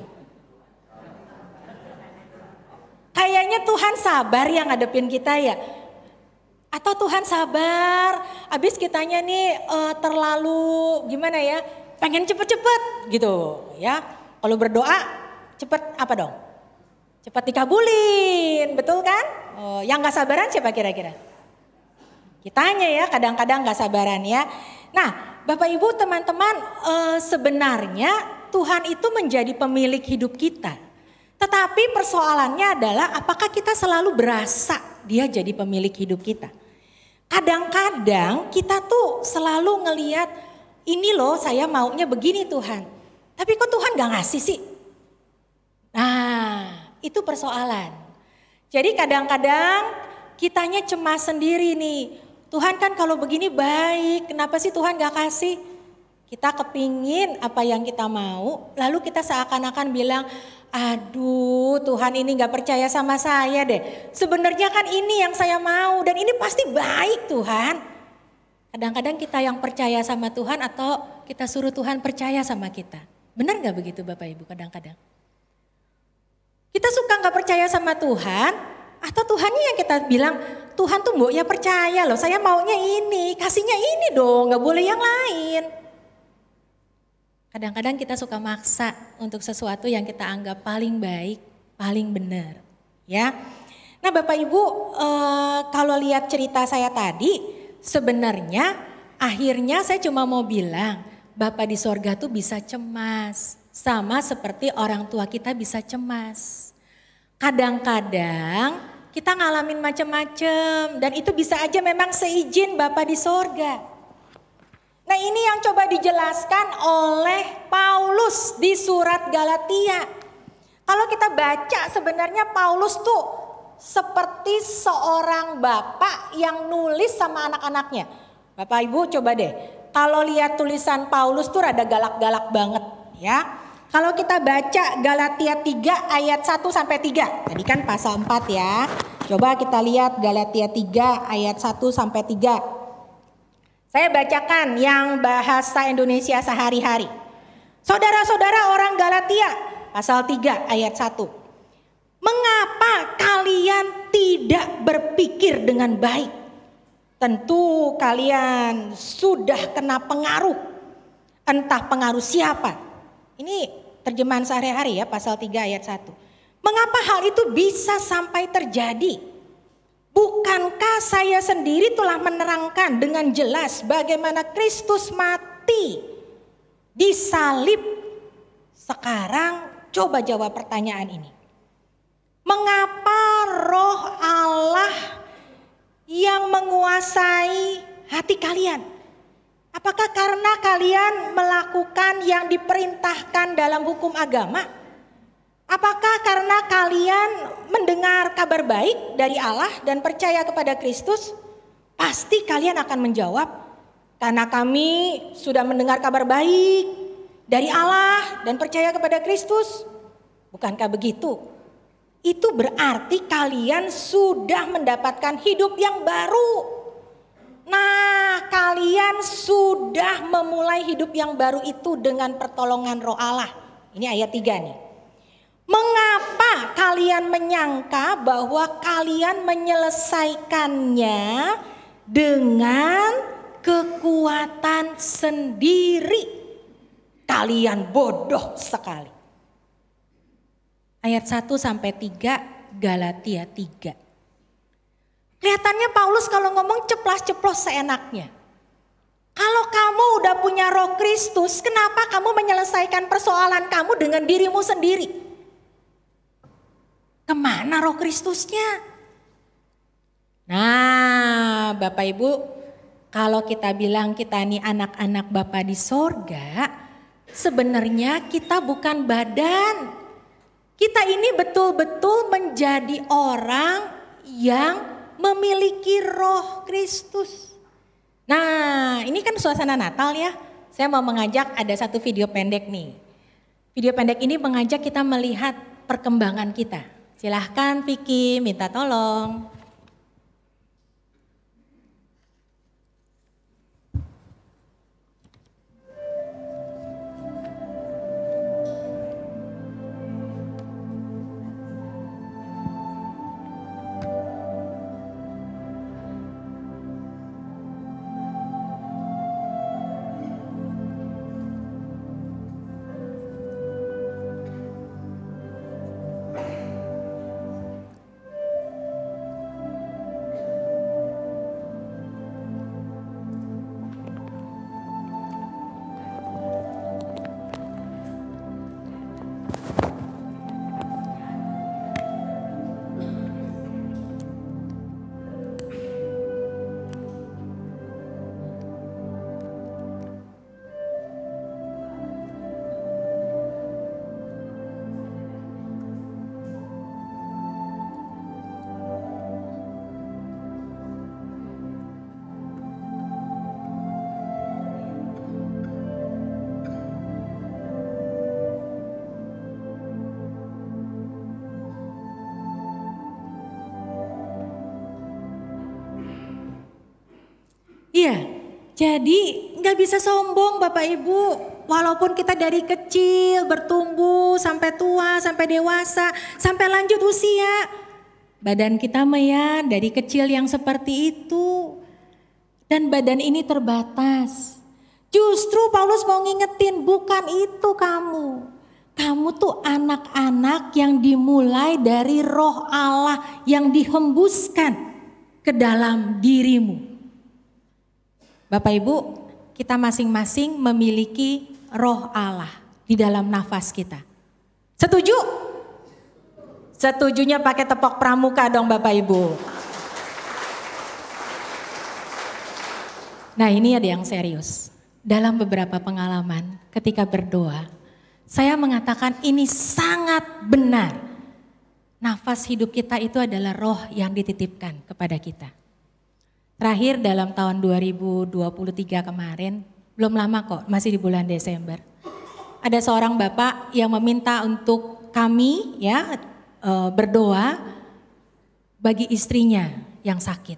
Kayaknya Tuhan sabar yang ngadepin kita ya. Atau Tuhan sabar, habis kitanya nih terlalu gimana ya, pengen cepet-cepet gitu ya. Kalau berdoa cepet apa dong? Cepet dikabulin, betul kan? Yang gak sabaran siapa kira-kira? Kitanya ya, kadang-kadang gak sabaran ya. Nah Bapak Ibu teman-teman sebenarnya Tuhan itu menjadi pemilik hidup kita. Tetapi persoalannya adalah apakah kita selalu berasa dia jadi pemilik hidup kita. Kadang-kadang kita tuh selalu ngelihat ini loh saya maunya begini Tuhan. Tapi kok Tuhan gak ngasih sih? Nah itu persoalan. Jadi kadang-kadang kitanya cemas sendiri nih. Tuhan kan kalau begini baik, kenapa sih Tuhan gak kasih? Kita kepingin apa yang kita mau, lalu kita seakan-akan bilang, aduh Tuhan ini gak percaya sama saya deh. Sebenarnya kan ini yang saya mau dan ini pasti baik Tuhan. Kadang-kadang kita yang percaya sama Tuhan atau kita suruh Tuhan percaya sama kita. Benar gak begitu Bapak Ibu kadang-kadang? Kita suka gak percaya sama Tuhan atau Tuhannya yang kita bilang, Tuhan tuh mbok ya percaya loh, saya maunya ini, kasihnya ini dong, gak boleh yang lain. Kadang-kadang kita suka maksa untuk sesuatu yang kita anggap paling baik, paling benar, ya. Nah, Bapak Ibu, kalau lihat cerita saya tadi, sebenarnya akhirnya saya cuma mau bilang, Bapak di sorga tuh bisa cemas, sama seperti orang tua kita bisa cemas. Kadang-kadang kita ngalamin macam-macam dan itu bisa aja memang seizin Bapak di sorga. Nah ini yang coba dijelaskan oleh Paulus di surat Galatia. Kalau kita baca sebenarnya Paulus tuh seperti seorang bapak yang nulis sama anak-anaknya. Bapak Ibu coba deh, kalau lihat tulisan Paulus tuh rada galak-galak banget ya. Kalau kita baca Galatia 3 ayat 1 sampai 3, tadi kan pasal 4 ya. Coba kita lihat Galatia 3 ayat 1 sampai 3. Saya bacakan yang bahasa Indonesia sehari-hari. Saudara-saudara orang Galatia, pasal 3 ayat 1. Mengapa kalian tidak berpikir dengan baik? Tentu kalian sudah kena pengaruh. Entah pengaruh siapa. Ini terjemahan sehari-hari ya, pasal 3 ayat 1. Mengapa hal itu bisa sampai terjadi? Bukankah saya sendiri telah menerangkan dengan jelas bagaimana Kristus mati disalib? Sekarang coba jawab pertanyaan ini. Mengapa roh Allah yang menguasai hati kalian? Apakah karena kalian melakukan yang diperintahkan dalam hukum agama? Apakah karena kalian mendengar kabar baik dari Allah dan percaya kepada Kristus? Pasti kalian akan menjawab, karena kami sudah mendengar kabar baik dari Allah dan percaya kepada Kristus. Bukankah begitu? Itu berarti kalian sudah mendapatkan hidup yang baru. Nah, kalian sudah memulai hidup yang baru itu dengan pertolongan Roh Allah. Ini ayat 3 nih. Mengapa kalian menyangka bahwa kalian menyelesaikannya dengan kekuatan sendiri? Kalian bodoh sekali. Ayat 1 sampai 3 Galatia 3. Kelihatannya Paulus kalau ngomong ceplas-ceplos seenaknya. Kalau kamu udah punya Roh Kristus, kenapa kamu menyelesaikan persoalan kamu dengan dirimu sendiri? Kemana Roh Kristusnya? Nah, Bapak Ibu, kalau kita bilang kita ini anak-anak Bapa di sorga, sebenarnya kita bukan badan. Kita ini betul-betul menjadi orang yang memiliki Roh Kristus. Nah, ini kan suasana Natal ya. Saya mau mengajak, ada satu video pendek nih. Video pendek ini mengajak kita melihat perkembangan kita. Silahkan Vicky, minta tolong. Iya, jadi nggak bisa sombong Bapak Ibu. Walaupun kita dari kecil bertumbuh sampai tua, sampai dewasa, sampai lanjut usia. Badan kita mah ya dari kecil yang seperti itu. Dan badan ini terbatas. Justru Paulus mau ngingetin bukan itu kamu. Kamu tuh anak-anak yang dimulai dari Roh Allah yang dihembuskan ke dalam dirimu. Bapak Ibu, kita masing-masing memiliki Roh Allah di dalam nafas kita. Setuju? Setujunya pakai tepok pramuka dong Bapak Ibu. Nah, ini ada yang serius. Dalam beberapa pengalaman ketika berdoa, saya mengatakan ini sangat benar. Nafas hidup kita itu adalah roh yang dititipkan kepada kita. Terakhir dalam tahun 2023 kemarin, belum lama kok, masih di bulan Desember. Ada seorang bapak yang meminta untuk kami ya berdoa bagi istrinya yang sakit.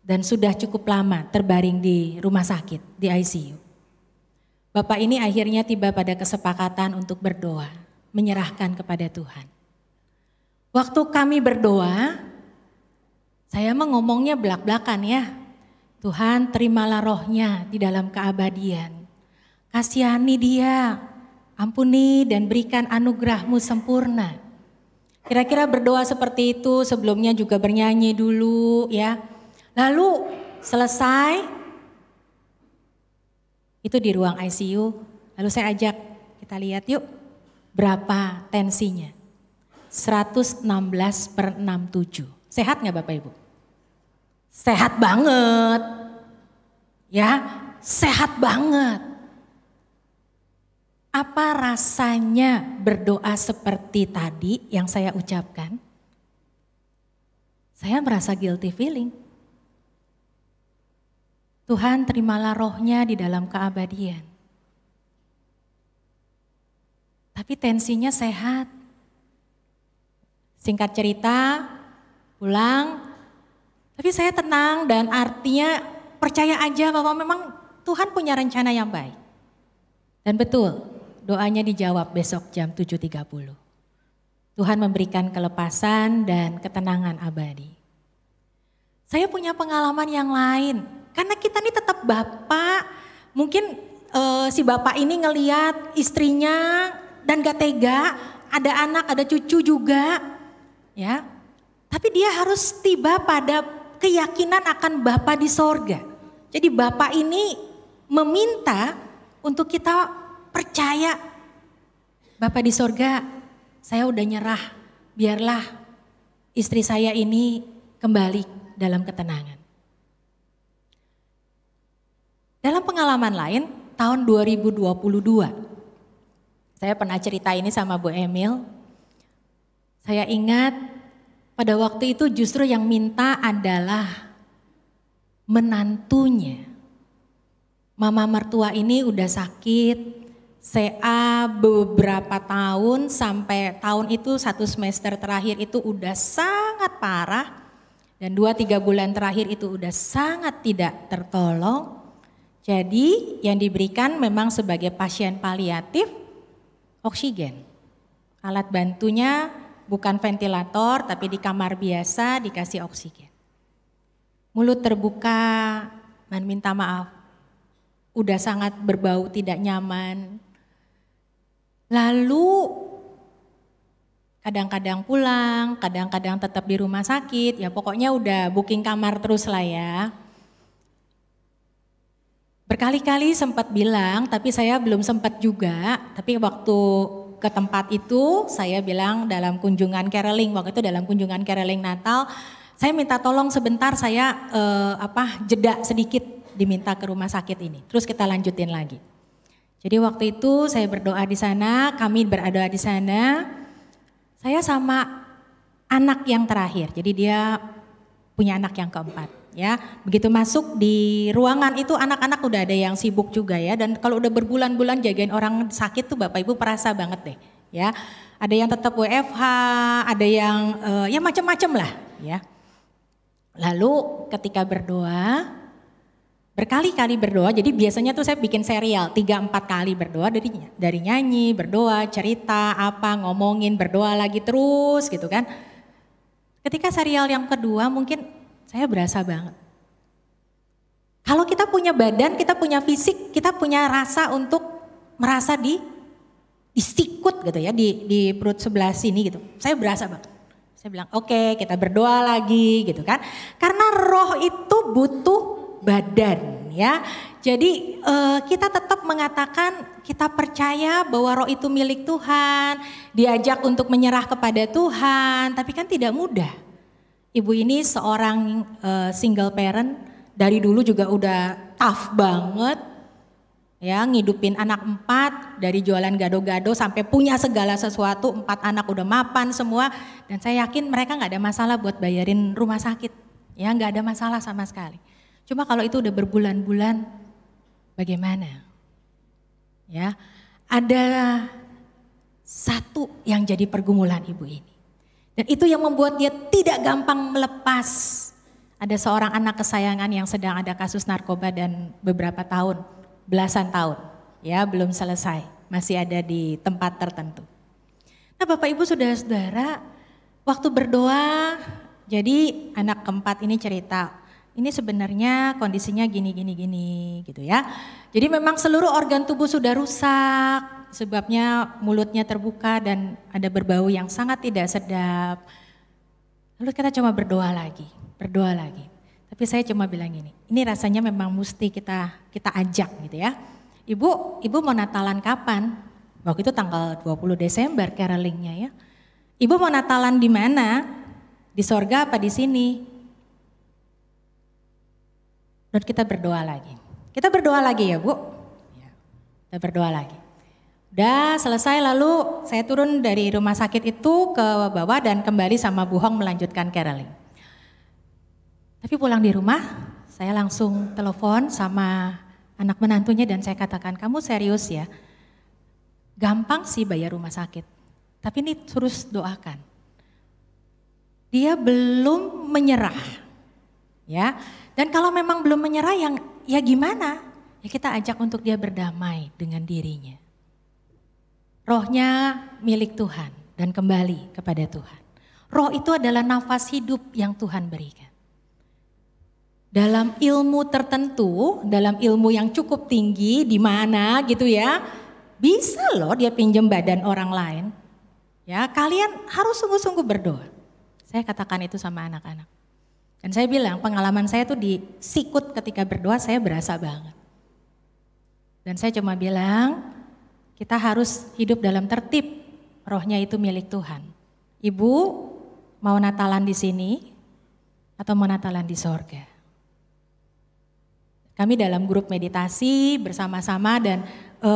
Dan sudah cukup lama terbaring di rumah sakit, di ICU. Bapak ini akhirnya tiba pada kesepakatan untuk berdoa, menyerahkan kepada Tuhan. Waktu kami berdoa, saya mah ngomongnya belak-belakan ya. Tuhan terimalah rohnya di dalam keabadian. Kasihani dia, ampuni dan berikan anugerah-Mu sempurna. Kira-kira berdoa seperti itu, sebelumnya juga bernyanyi dulu ya. Lalu selesai, itu di ruang ICU, lalu saya ajak kita lihat yuk berapa tensinya. 116/67. Sehat gak Bapak Ibu? Sehat banget. Ya, sehat banget. Apa rasanya berdoa seperti tadi yang saya ucapkan? Saya merasa guilty feeling. Tuhan terimalah rohnya di dalam keabadian. Tapi tensinya sehat. Singkat cerita, pulang. Tapi saya tenang dan artinya percaya aja bahwa memang Tuhan punya rencana yang baik. Dan betul, doanya dijawab besok jam 7.30. Tuhan memberikan kelepasan dan ketenangan abadi. Saya punya pengalaman yang lain. Karena kita ini tetap bapak, mungkin si bapak ini ngeliat istrinya dan gak tega, ada anak, ada cucu juga. Ya, Tapi dia harus tiba pada keyakinan akan Bapa di sorga. Jadi Bapa ini meminta untuk kita percaya, Bapa di sorga, saya udah nyerah, biarlah istri saya ini kembali dalam ketenangan. Dalam pengalaman lain, tahun 2022, saya pernah cerita ini sama Bu Emil. Saya ingat pada waktu itu justru yang minta adalah menantunya. Mama mertua ini udah sakit, CA beberapa tahun, sampai tahun itu 1 semester terakhir itu udah sangat parah. Dan 2-3 bulan terakhir itu udah sangat tidak tertolong. Jadi yang diberikan memang sebagai pasien paliatif oksigen. Alat bantunya bukan ventilator tapi di kamar biasa dikasih oksigen. Mulut terbuka dan minta maaf. Udah sangat berbau tidak nyaman. Lalu kadang-kadang pulang, kadang-kadang tetap di rumah sakit. Ya pokoknya udah booking kamar terus lah ya. Berkali-kali sempat bilang, tapi saya belum sempat juga. Tapi waktu ke tempat itu saya bilang dalam kunjungan caroling, waktu itu dalam kunjungan caroling Natal, saya minta tolong sebentar saya jeda sedikit diminta ke rumah sakit ini. Terus kita lanjutin lagi. Jadi waktu itu saya berdoa di sana, kami berdoa di sana. Saya sama anak yang terakhir. Jadi dia punya anak yang keempat. Ya, begitu masuk di ruangan itu anak-anak udah ada yang sibuk juga ya. Dan kalau udah berbulan-bulan jagain orang sakit tuh Bapak Ibu perasa banget deh. Ya, ada yang tetap WFH, ada yang ya macam-macam lah. Ya. Lalu ketika berdoa, berkali-kali berdoa, jadi biasanya tuh saya bikin serial 3-4 kali berdoa, dari nyanyi, berdoa, cerita, ngomongin, berdoa lagi terus gitu kan. Ketika serial yang kedua mungkin saya berasa banget. Kalau kita punya badan, kita punya fisik, kita punya rasa untuk merasa di sikut gitu ya, di perut sebelah sini gitu. Saya berasa banget. Saya bilang oke, kita berdoa lagi gitu kan. Karena roh itu butuh badan ya. Jadi kita tetap mengatakan kita percaya bahwa roh itu milik Tuhan, diajak untuk menyerah kepada Tuhan, tapi kan tidak mudah. Ibu ini seorang single parent, dari dulu juga udah tough banget ya, ngidupin anak 4 dari jualan gado-gado sampai punya segala sesuatu, 4 anak udah mapan semua, dan saya yakin mereka nggak ada masalah buat bayarin rumah sakit ya, nggak ada masalah sama sekali. Cuma kalau itu udah berbulan-bulan, bagaimana? Ya, ada satu yang jadi pergumulan ibu ini. Dan itu yang membuat dia tidak gampang melepas. Ada seorang anak kesayangan yang sedang ada kasus narkoba dan beberapa tahun, belasan tahun, ya belum selesai, masih ada di tempat tertentu. Nah Bapak Ibu saudara-saudara, waktu berdoa, jadi anak keempat ini cerita, ini sebenarnya kondisinya gini gitu ya. Jadi memang seluruh organ tubuh sudah rusak, sebabnya mulutnya terbuka dan ada berbau yang sangat tidak sedap. Lalu kita cuma berdoa lagi. Tapi saya cuma bilang ini rasanya memang mesti kita ajak gitu ya. Ibu mau Natalan kapan? Waktu itu tanggal 20 Desember carolingnya ya. Ibu mau Natalan di mana? Di sorga apa di sini? Dan kita berdoa lagi. Kita berdoa lagi ya Bu. Kita berdoa lagi. Udah selesai, lalu saya turun dari rumah sakit itu ke bawah dan kembali sama Bu Hong melanjutkan caroling. Tapi pulang di rumah, saya langsung telepon sama anak menantunya dan saya katakan, kamu serius ya? Gampang sih bayar rumah sakit, tapi ini terus doakan. Dia belum menyerah, ya. Dan kalau memang belum menyerah, ya gimana? Ya kita ajak untuk dia berdamai dengan dirinya. Rohnya milik Tuhan dan kembali kepada Tuhan. Roh itu adalah nafas hidup yang Tuhan berikan. Dalam ilmu tertentu, dalam ilmu yang cukup tinggi, di mana gitu ya, bisa loh dia pinjam badan orang lain. Ya, kalian harus sungguh-sungguh berdoa. Saya katakan itu sama anak-anak. Dan saya bilang pengalaman saya tuh di sikut ketika berdoa saya berasa banget. Dan saya cuma bilang kita harus hidup dalam tertib, rohnya itu milik Tuhan. Ibu mau Natalan di sini atau mau Natalan di sorga? Kami dalam grup meditasi bersama-sama dan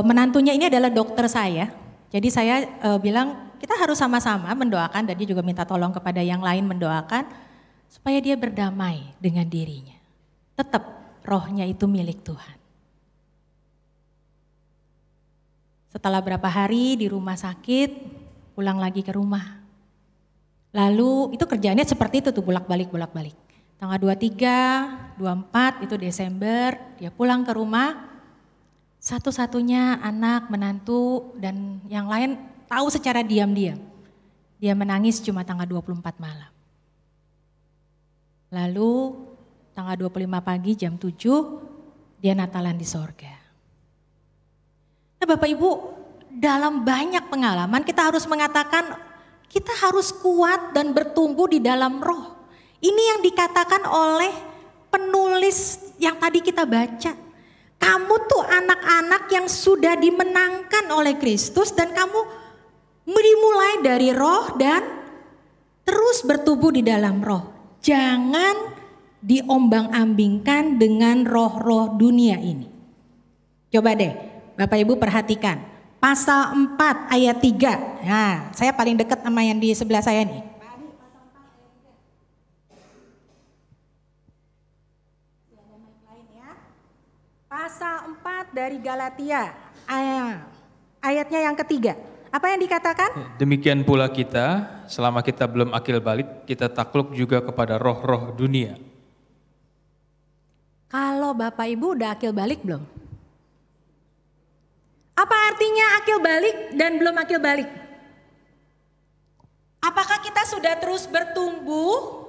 menantunya ini adalah dokter saya. Jadi saya bilang kita harus sama-sama mendoakan dan dia juga minta tolong kepada yang lain mendoakan supaya dia berdamai dengan dirinya. Tetap rohnya itu milik Tuhan. Setelah berapa hari di rumah sakit, pulang lagi ke rumah. Lalu itu kerjaannya seperti itu tuh bolak-balik. Tanggal 23, 24 itu Desember, dia pulang ke rumah. Satu-satunya anak, menantu dan yang lain tahu secara diam-diam. Dia menangis cuma tanggal 24 malam. Lalu tanggal 25 pagi jam 7 dia Natalan di sorga. Nah Bapak Ibu, dalam banyak pengalaman kita harus mengatakan kita harus kuat dan bertumbuh di dalam roh. Ini yang dikatakan oleh penulis yang tadi kita baca. Kamu tuh anak-anak yang sudah dimenangkan oleh Kristus dan kamu dimulai dari roh dan terus bertumbuh di dalam roh. Jangan diombang-ambingkan dengan roh-roh dunia ini. Coba deh Bapak Ibu perhatikan. Pasal 4 ayat 3. Nah, saya paling dekat sama yang di sebelah saya nih. Pasal 4 dari Galatia, ayatnya yang ketiga. Apa yang dikatakan? Demikian pula kita, selama kita belum akil balik, kita takluk juga kepada roh-roh dunia. Kalau Bapak Ibu udah akil balik belum? Apa artinya akil balik dan belum akil balik? Apakah kita sudah terus bertumbuh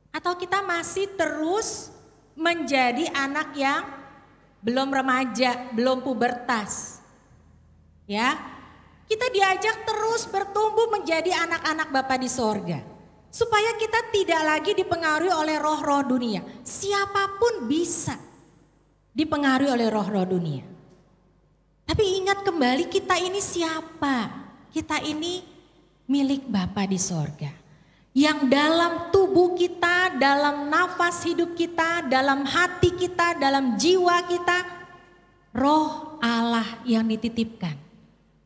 atau kita masih terus menjadi anak yang belum remaja, belum pubertas? Ya, kita diajak terus bertumbuh menjadi anak-anak Bapa di sorga. Supaya kita tidak lagi dipengaruhi oleh roh-roh dunia. Siapapun bisa dipengaruhi oleh roh-roh dunia. Tapi ingat kembali kita ini siapa? Kita ini milik Bapa di sorga. Yang dalam tubuh kita, dalam nafas hidup kita, dalam hati kita, dalam jiwa kita, roh Allah yang dititipkan.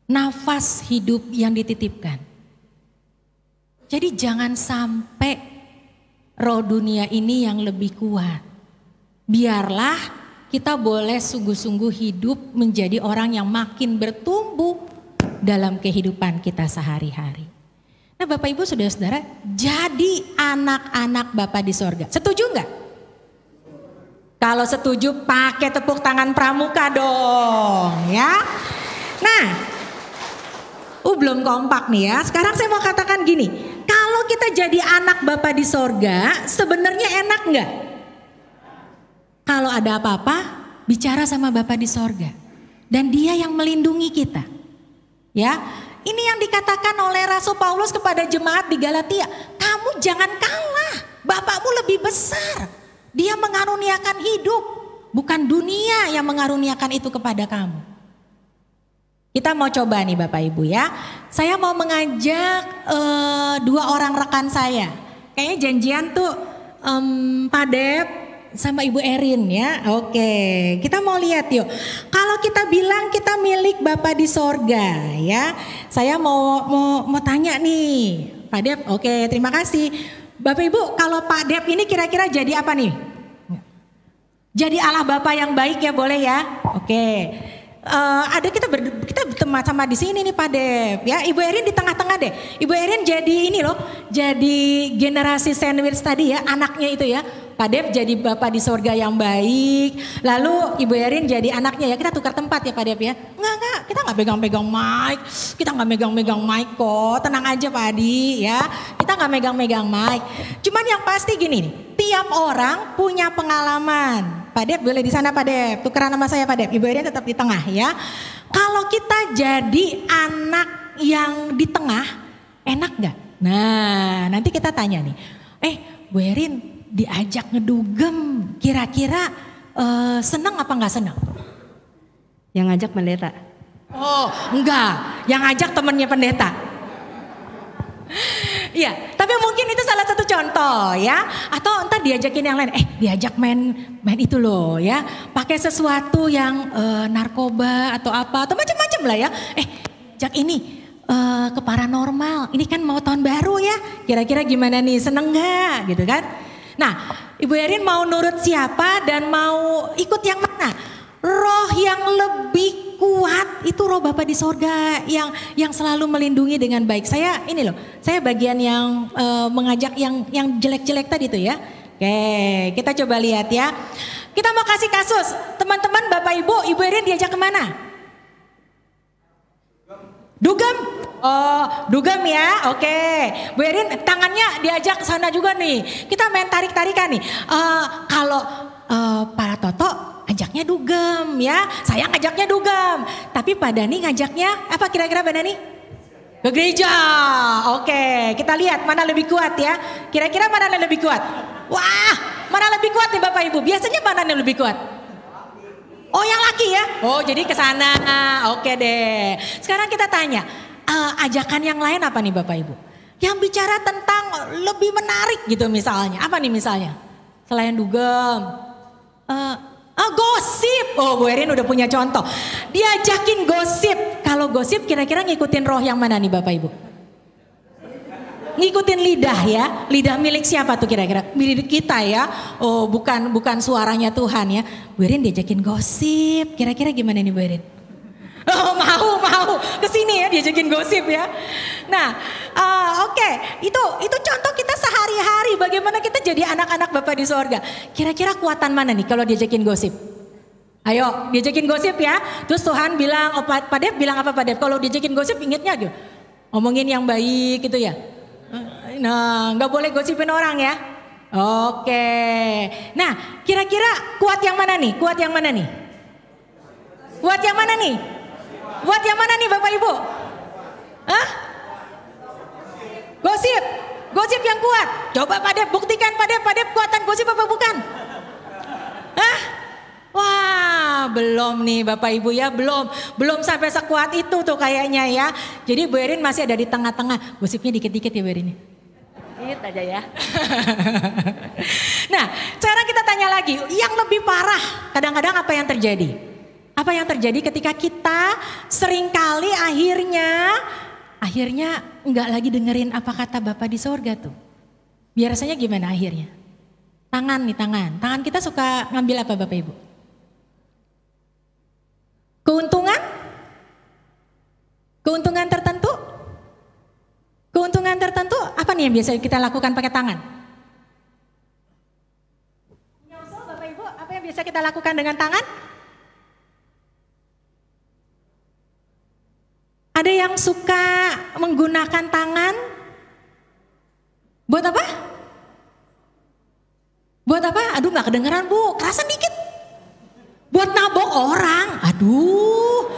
Nafas hidup yang dititipkan. Jadi jangan sampai roh dunia ini yang lebih kuat. Biarlah kita boleh sungguh-sungguh hidup menjadi orang yang makin bertumbuh dalam kehidupan kita sehari-hari. Nah Bapak Ibu Saudara-saudara, jadi anak-anak Bapa di sorga. Setuju enggak? Kalau setuju pakai tepuk tangan pramuka dong ya. Nah, belum kompak nih ya. Sekarang saya mau katakan gini, kalau kita jadi anak Bapa di sorga, sebenarnya enak enggak? Kalau ada apa-apa, bicara sama Bapa di sorga. Dan dia yang melindungi kita. Ya, ini yang dikatakan oleh Rasul Paulus kepada jemaat di Galatia. Kamu jangan kalah, Bapakmu lebih besar. Dia mengaruniakan hidup, bukan dunia yang mengaruniakan itu kepada kamu. Kita mau coba nih Bapak Ibu ya. Saya mau mengajak 2 orang rekan saya. Kayaknya janjian tuh Pak Dep sama Ibu Erin ya. Oke, kita mau lihat yuk. Kalau kita bilang kita milik Bapa di sorga ya. Saya mau tanya nih Pak Dep. Oke, terima kasih. Bapak Ibu, kalau Pak Dep ini kira-kira jadi apa nih? Jadi Allah Bapa yang baik ya, boleh ya? Oke. Ada kita berteman sama di sini nih Pak Dep ya. Ibu Erin di tengah-tengah deh. Ibu Erin jadi ini loh, jadi generasi sandwich tadi ya, anaknya itu ya. Pak Dep jadi Bapak di sorga yang baik. Lalu Ibu Erin jadi anaknya ya. Kita tukar tempat ya Pak Dep ya. Enggak, kita nggak pegang-pegang mic. Kita nggak megang-megang mic kok. Tenang aja Pak Adi ya. Kita nggak megang-megang mic. Cuman yang pasti gini nih, tiap orang punya pengalaman. Pak Dep boleh di sana Pak Dep, tukeran sama saya Pak Dep. Ibu Erin tetap di tengah ya. Kalau kita jadi anak yang di tengah, enak gak? Nah, nanti kita tanya nih. Bu Erin diajak ngedugem, kira-kira senang apa nggak senang? Yang ngajak pendeta. Oh, enggak. Yang ngajak temennya pendeta. Iya, tapi mungkin itu salah satu contoh ya. Atau entar diajakin yang lain, diajak main itu loh ya. Pakai sesuatu yang narkoba atau apa, atau macam-macam lah ya. Jak ini ke paranormal, ini kan mau tahun baru ya. Kira-kira gimana nih, seneng gak gitu kan. Nah, Ibu Erin mau nurut siapa dan mau ikut yang mana? Roh yang lebih kuat itu roh Bapa di sorga yang selalu melindungi dengan baik. Saya bagian yang mengajak yang jelek-jelek tadi tuh ya. Oke, kita coba lihat ya. Kita mau kasih kasus, teman-teman Bapak Ibu Erin diajak kemana? Dugem? Oh, dugem ya, oke. Bu Erin tangannya diajak sana juga nih. Kita main tarik-tarikan nih. Kalau para Toto ajaknya dugem ya, saya ngajaknya dugem. Tapi Pak Dani ngajaknya apa kira-kira Pak Dani? Ke gereja. Oke, kita lihat mana lebih kuat ya. Kira-kira mana yang lebih kuat? Wah, mana lebih kuat nih Bapak Ibu? Biasanya mana yang lebih kuat? Oh, yang laki ya? Oh, jadi ke sana. Oke deh. Sekarang kita tanya, ajakan yang lain apa nih Bapak Ibu? Yang bicara tentang lebih menarik gitu misalnya. Apa nih misalnya? Selain dugem. Gosip. Oh, Bu Erin udah punya contoh. Diajakin gosip. Kalau gosip kira-kira ngikutin roh yang mana nih Bapak Ibu? Ngikutin lidah ya. Lidah milik siapa tuh kira-kira? Milik kita ya. Oh, bukan suaranya Tuhan ya. Bu Erin diajakin gosip. Kira-kira gimana nih Bu Erin? Oh, mau kesini ya diajakin gosip ya. Nah, oke. Itu contoh kita sehari-hari bagaimana kita jadi anak-anak Bapa di sorga. Kira-kira kuatan mana nih kalau diajakin gosip? Ayo diajakin gosip ya. Terus Tuhan bilang, Pak Dev bilang apa Pak Dev? Kalau diajakin gosip ingetnya gitu. Ngomongin yang baik gitu ya. Nah, nggak boleh gosipin orang ya. Oke. Nah, kira-kira kuat yang mana nih? Kuat yang mana nih? Kuat yang mana nih? Buat yang mana nih Bapak Ibu? Hah? Gosip yang kuat. Coba Pak Dep buktikan Pak Dep kuatan gosip apa bukan? Hah? Wah, belum nih Bapak Ibu ya, belum sampai sekuat itu tuh kayaknya ya. Jadi Bu Erin masih ada di tengah-tengah. Gosipnya dikit-dikit ya Bu Erin. Dikit aja ya. Nah, sekarang kita tanya lagi, yang lebih parah kadang-kadang apa yang terjadi? Apa yang terjadi ketika kita seringkali akhirnya enggak lagi dengerin apa kata Bapa di sorga tuh. Biasanya gimana akhirnya? Tangan. Tangan kita suka ngambil apa Bapak Ibu? Keuntungan tertentu? Keuntungan tertentu apa nih yang biasa kita lakukan pakai tangan? Nyosol Bapak Ibu, apa yang biasa kita lakukan dengan tangan? Ada yang suka menggunakan tangan buat apa? Buat apa? Aduh nggak kedengeran Bu, kerasan dikit. Buat nabok orang, aduh.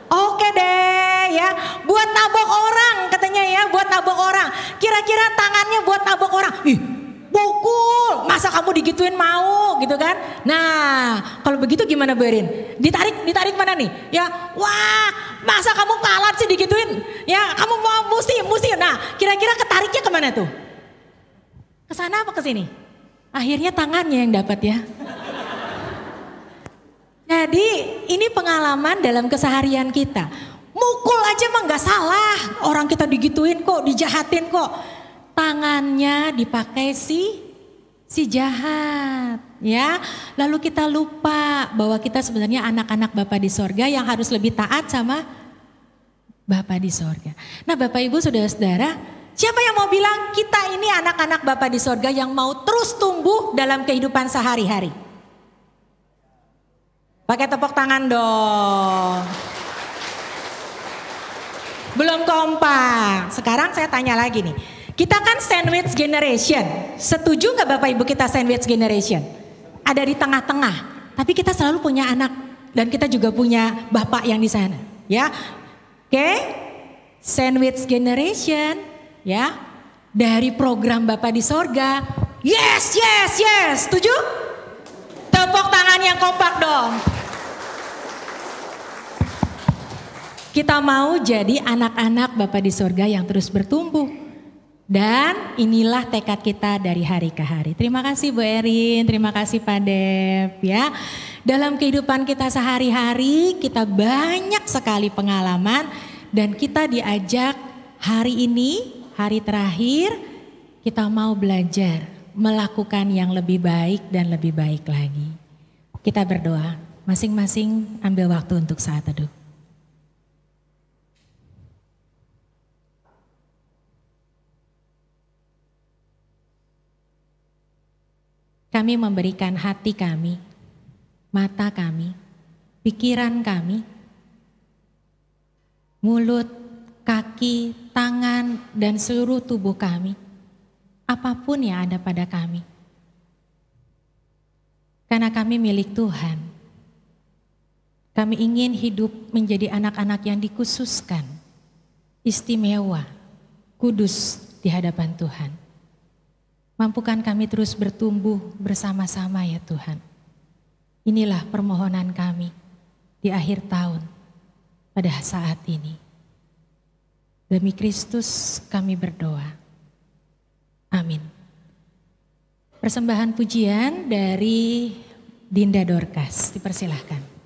Oke deh ya, buat nabok orang katanya ya, buat nabok orang. Kira-kira tangannya buat nabok orang. Ih, pukul, masa kamu digituin mau gitu kan? Nah, kalau begitu gimana Bu Erin? Ditarik mana nih? Ya, wah, masa kamu kalah sih digituin? Ya, kamu mau mesti. Nah, kira-kira ketariknya kemana tuh? Ke sana apa ke sini? Akhirnya tangannya yang dapat ya. Jadi ini pengalaman dalam keseharian kita. Mukul aja mah nggak salah. Orang kita digituin kok, dijahatin kok. Tangannya dipakai si jahat, ya. Lalu kita lupa bahwa kita sebenarnya anak-anak Bapa di sorga yang harus lebih taat sama Bapa di sorga. Nah Bapak Ibu saudara-saudara, siapa yang mau bilang kita ini anak-anak Bapa di sorga yang mau terus tumbuh dalam kehidupan sehari-hari? Pakai tepuk tangan dong. Belum kompak. Sekarang saya tanya lagi nih. Kita kan sandwich generation. Setuju nggak Bapak Ibu kita sandwich generation? Ada di tengah-tengah. Tapi kita selalu punya anak dan kita juga punya bapak yang di sana, ya. Oke? Sandwich generation, ya. dari program Bapa di Sorga? Yes, yes, yes. Setuju? Tepuk tangan yang kompak dong. Kita mau jadi anak-anak Bapa di Sorga yang terus bertumbuh. Dan inilah tekad kita dari hari ke hari. Terima kasih Bu Erin, terima kasih Pak Dep ya. Dalam kehidupan kita sehari-hari kita banyak sekali pengalaman dan kita diajak hari ini, hari terakhir kita mau belajar melakukan yang lebih baik dan lebih baik lagi. Kita berdoa, masing-masing ambil waktu untuk saat teduh. Kami memberikan hati kami, mata kami, pikiran kami, mulut, kaki, tangan, dan seluruh tubuh kami. Apapun yang ada pada kami. Karena kami milik Tuhan. Kami ingin hidup menjadi anak-anak yang dikhususkan, istimewa, kudus di hadapan Tuhan. Mampukan kami terus bertumbuh bersama-sama ya Tuhan. Inilah permohonan kami di akhir tahun pada saat ini. Demi Kristus kami berdoa. Amin. Persembahan pujian dari Dinda Dorcas, dipersilahkan.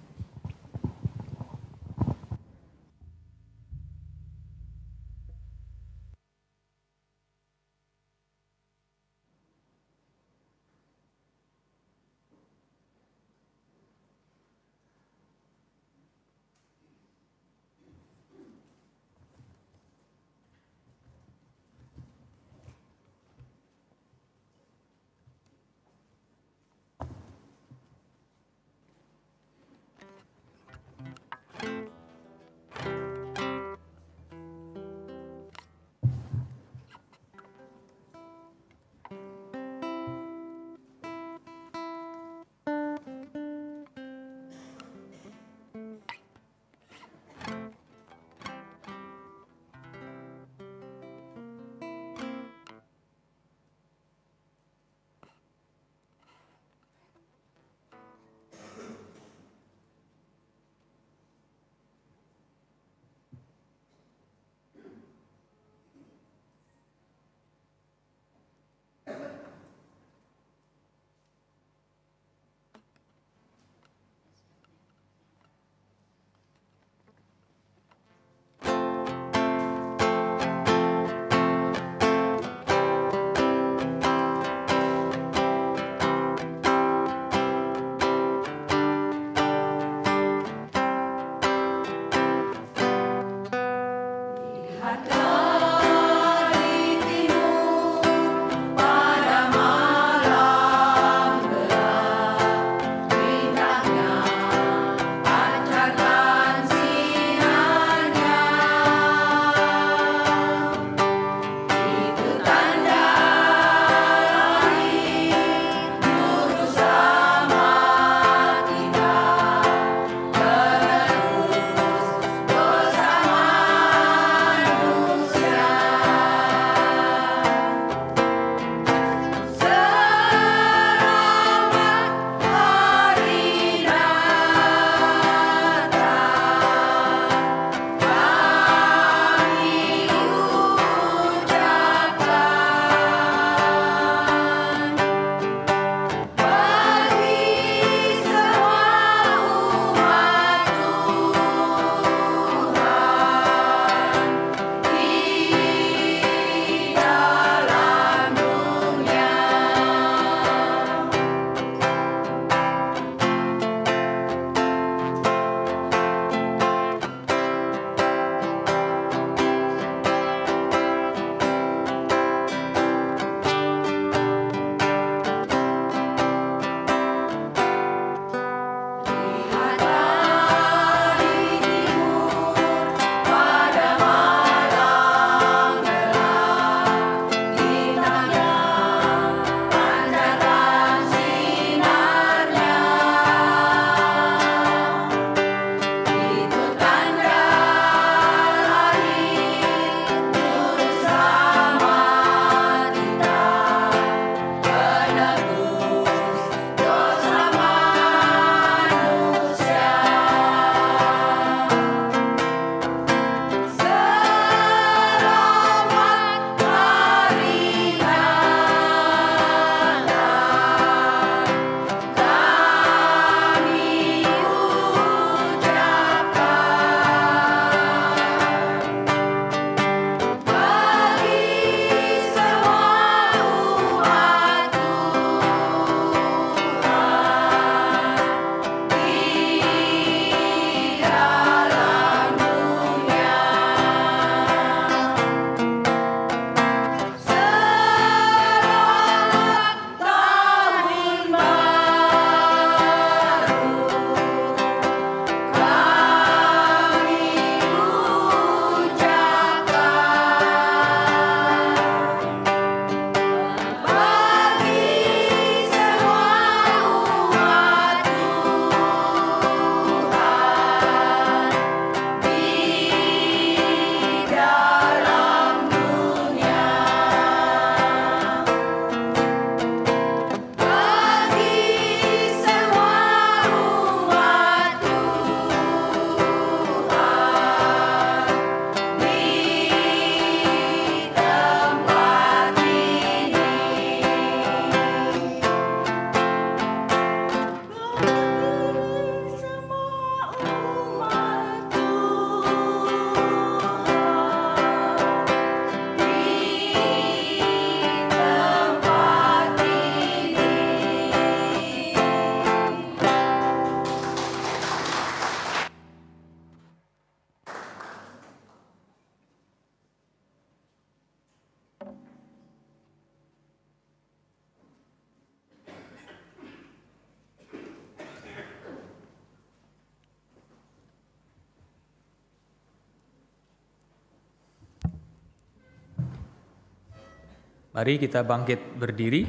Mari kita bangkit berdiri.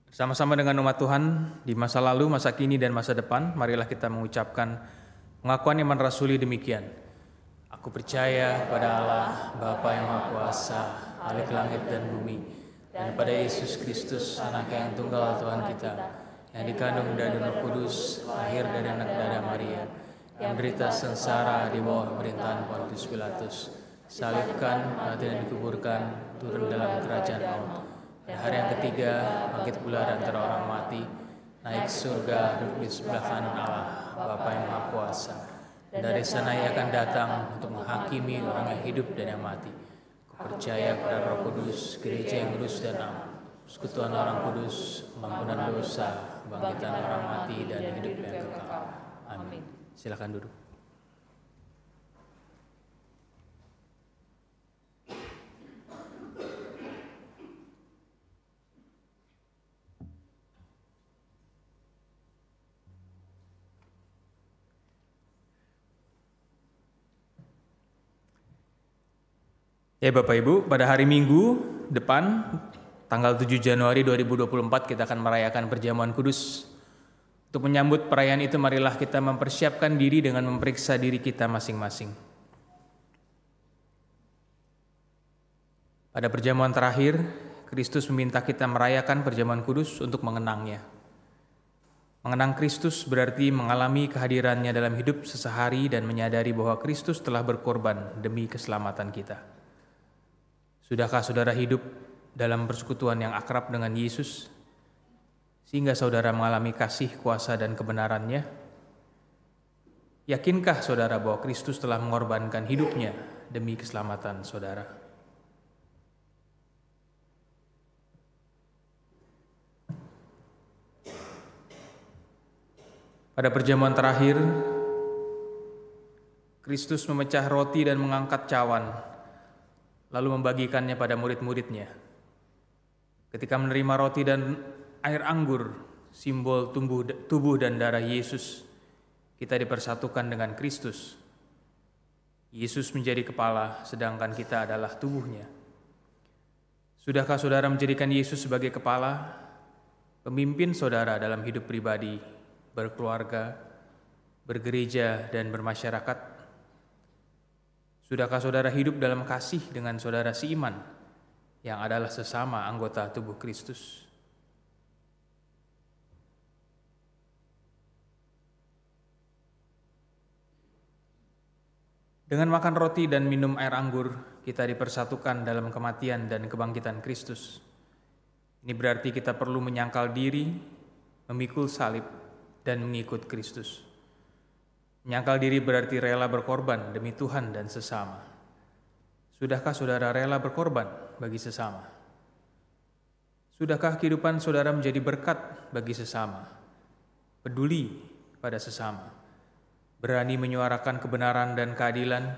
Bersama-sama dengan umat Tuhan di masa lalu, masa kini, dan masa depan, marilah kita mengucapkan pengakuan iman rasuli demikian. Aku percaya pada Allah, Bapa yang Maha Kuasa, Khalik langit dan bumi, dan pada Yesus Kristus, Anak yang tunggal Tuhan kita, yang dikandung dari Roh Kudus, lahir dari anak darah Maria, yang menderita sengsara di bawah pemerintahan Pontius Pilatus, salibkan, mati dan dikuburkan, turun dalam kerajaan maut. Pada hari yang ketiga, bangkit pula dari antara orang mati, naik surga, duduk di sebelah kanan Allah, Bapa yang Maha Kuasa. Dan dari sana ia akan datang untuk menghakimi orang yang hidup dan yang mati. Aku percaya pada Roh Kudus, gereja yang kudus dan am, persekutuan orang kudus, pengampunan dosa, kebangkitan orang mati, dan hidup yang kekal. Amin. Silakan duduk. Ya Bapak Ibu, pada hari Minggu depan, tanggal 7 Januari 2024 kita akan merayakan perjamuan kudus. Untuk menyambut perayaan itu, marilah kita mempersiapkan diri dengan memeriksa diri kita masing-masing. Pada perjamuan terakhir, Kristus meminta kita merayakan perjamuan kudus untuk mengenangnya. Mengenang Kristus berarti mengalami kehadirannya dalam hidup sesehari dan menyadari bahwa Kristus telah berkorban demi keselamatan kita. Sudahkah saudara hidup dalam persekutuan yang akrab dengan Yesus, sehingga saudara mengalami kasih, kuasa, dan kebenarannya? Yakinkah saudara bahwa Kristus telah mengorbankan hidupnya demi keselamatan saudara? Pada perjamuan terakhir, Kristus memecah roti dan mengangkat cawan, lalu membagikannya pada murid-muridnya. Ketika menerima roti dan air anggur, simbol tubuh dan darah Yesus, kita dipersatukan dengan Kristus. Yesus menjadi kepala, sedangkan kita adalah tubuhnya. Sudahkah saudara menjadikan Yesus sebagai kepala, pemimpin saudara dalam hidup pribadi, berkeluarga, bergereja, dan bermasyarakat? Sudahkah saudara hidup dalam kasih dengan saudara seiman yang adalah sesama anggota tubuh Kristus? Dengan makan roti dan minum air anggur, kita dipersatukan dalam kematian dan kebangkitan Kristus. Ini berarti kita perlu menyangkal diri, memikul salib, dan mengikut Kristus. Menyangkal diri berarti rela berkorban demi Tuhan dan sesama. Sudahkah saudara rela berkorban bagi sesama? Sudahkah kehidupan saudara menjadi berkat bagi sesama? Peduli pada sesama, berani menyuarakan kebenaran dan keadilan,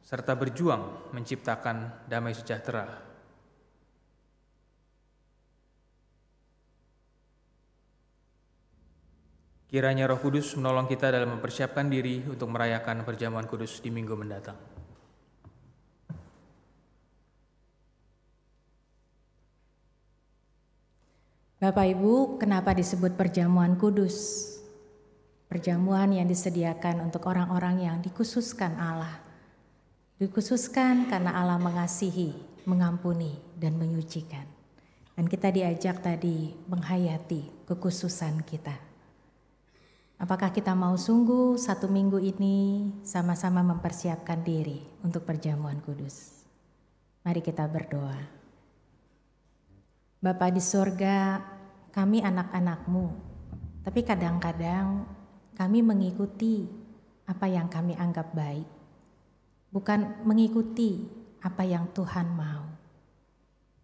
serta berjuang menciptakan damai sejahtera. Kiranya Roh Kudus menolong kita dalam mempersiapkan diri untuk merayakan perjamuan kudus di minggu mendatang. Bapak Ibu, kenapa disebut perjamuan kudus? Perjamuan yang disediakan untuk orang-orang yang dikhususkan Allah. Dikhususkan karena Allah mengasihi, mengampuni, dan menyucikan. Dan kita diajak tadi menghayati kekhususan kita. Apakah kita mau sungguh satu minggu ini sama-sama mempersiapkan diri untuk perjamuan kudus? Mari kita berdoa. Bapa di sorga, kami anak-anak-Mu, tapi kadang-kadang kami mengikuti apa yang kami anggap baik, bukan mengikuti apa yang Tuhan mau.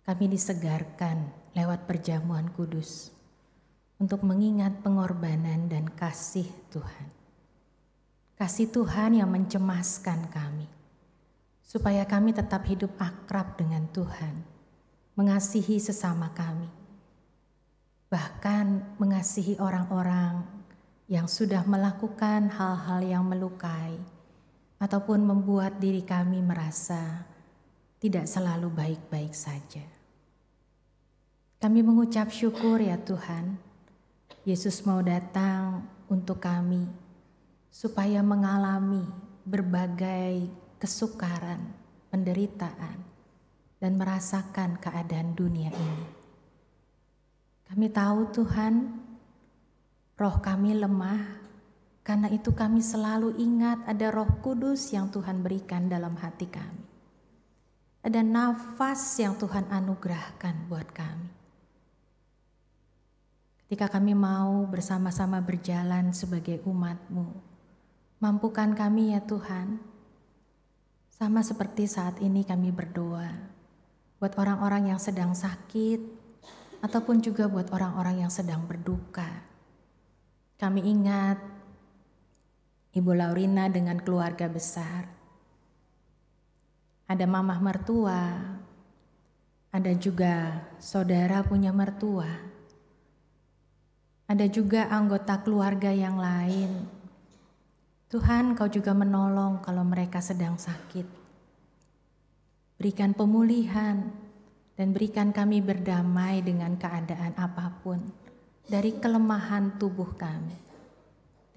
Kami disegarkan lewat perjamuan kudus untuk mengingat pengorbanan dan kasih Tuhan. Kasih Tuhan yang mencemaskan kami, supaya kami tetap hidup akrab dengan Tuhan, mengasihi sesama kami, bahkan mengasihi orang-orang yang sudah melakukan hal-hal yang melukai, ataupun membuat diri kami merasa tidak selalu baik-baik saja. Kami mengucap syukur ya Tuhan, Yesus mau datang untuk kami supaya mengalami berbagai kesukaran, penderitaan, dan merasakan keadaan dunia ini. Kami tahu Tuhan, roh kami lemah, karena itu kami selalu ingat ada Roh Kudus yang Tuhan berikan dalam hati kami. Ada nafas yang Tuhan anugerahkan buat kami. Ketika kami mau bersama-sama berjalan sebagai umat-Mu, mampukan kami ya Tuhan, sama seperti saat ini kami berdoa, buat orang-orang yang sedang sakit, ataupun juga buat orang-orang yang sedang berduka. Kami ingat Ibu Laurina dengan keluarga besar. Ada mamah mertua, ada juga saudara punya mertua, ada juga anggota keluarga yang lain. Tuhan, Kau juga menolong kalau mereka sedang sakit. Berikan pemulihan dan berikan kami berdamai dengan keadaan apapun dari kelemahan tubuh kami.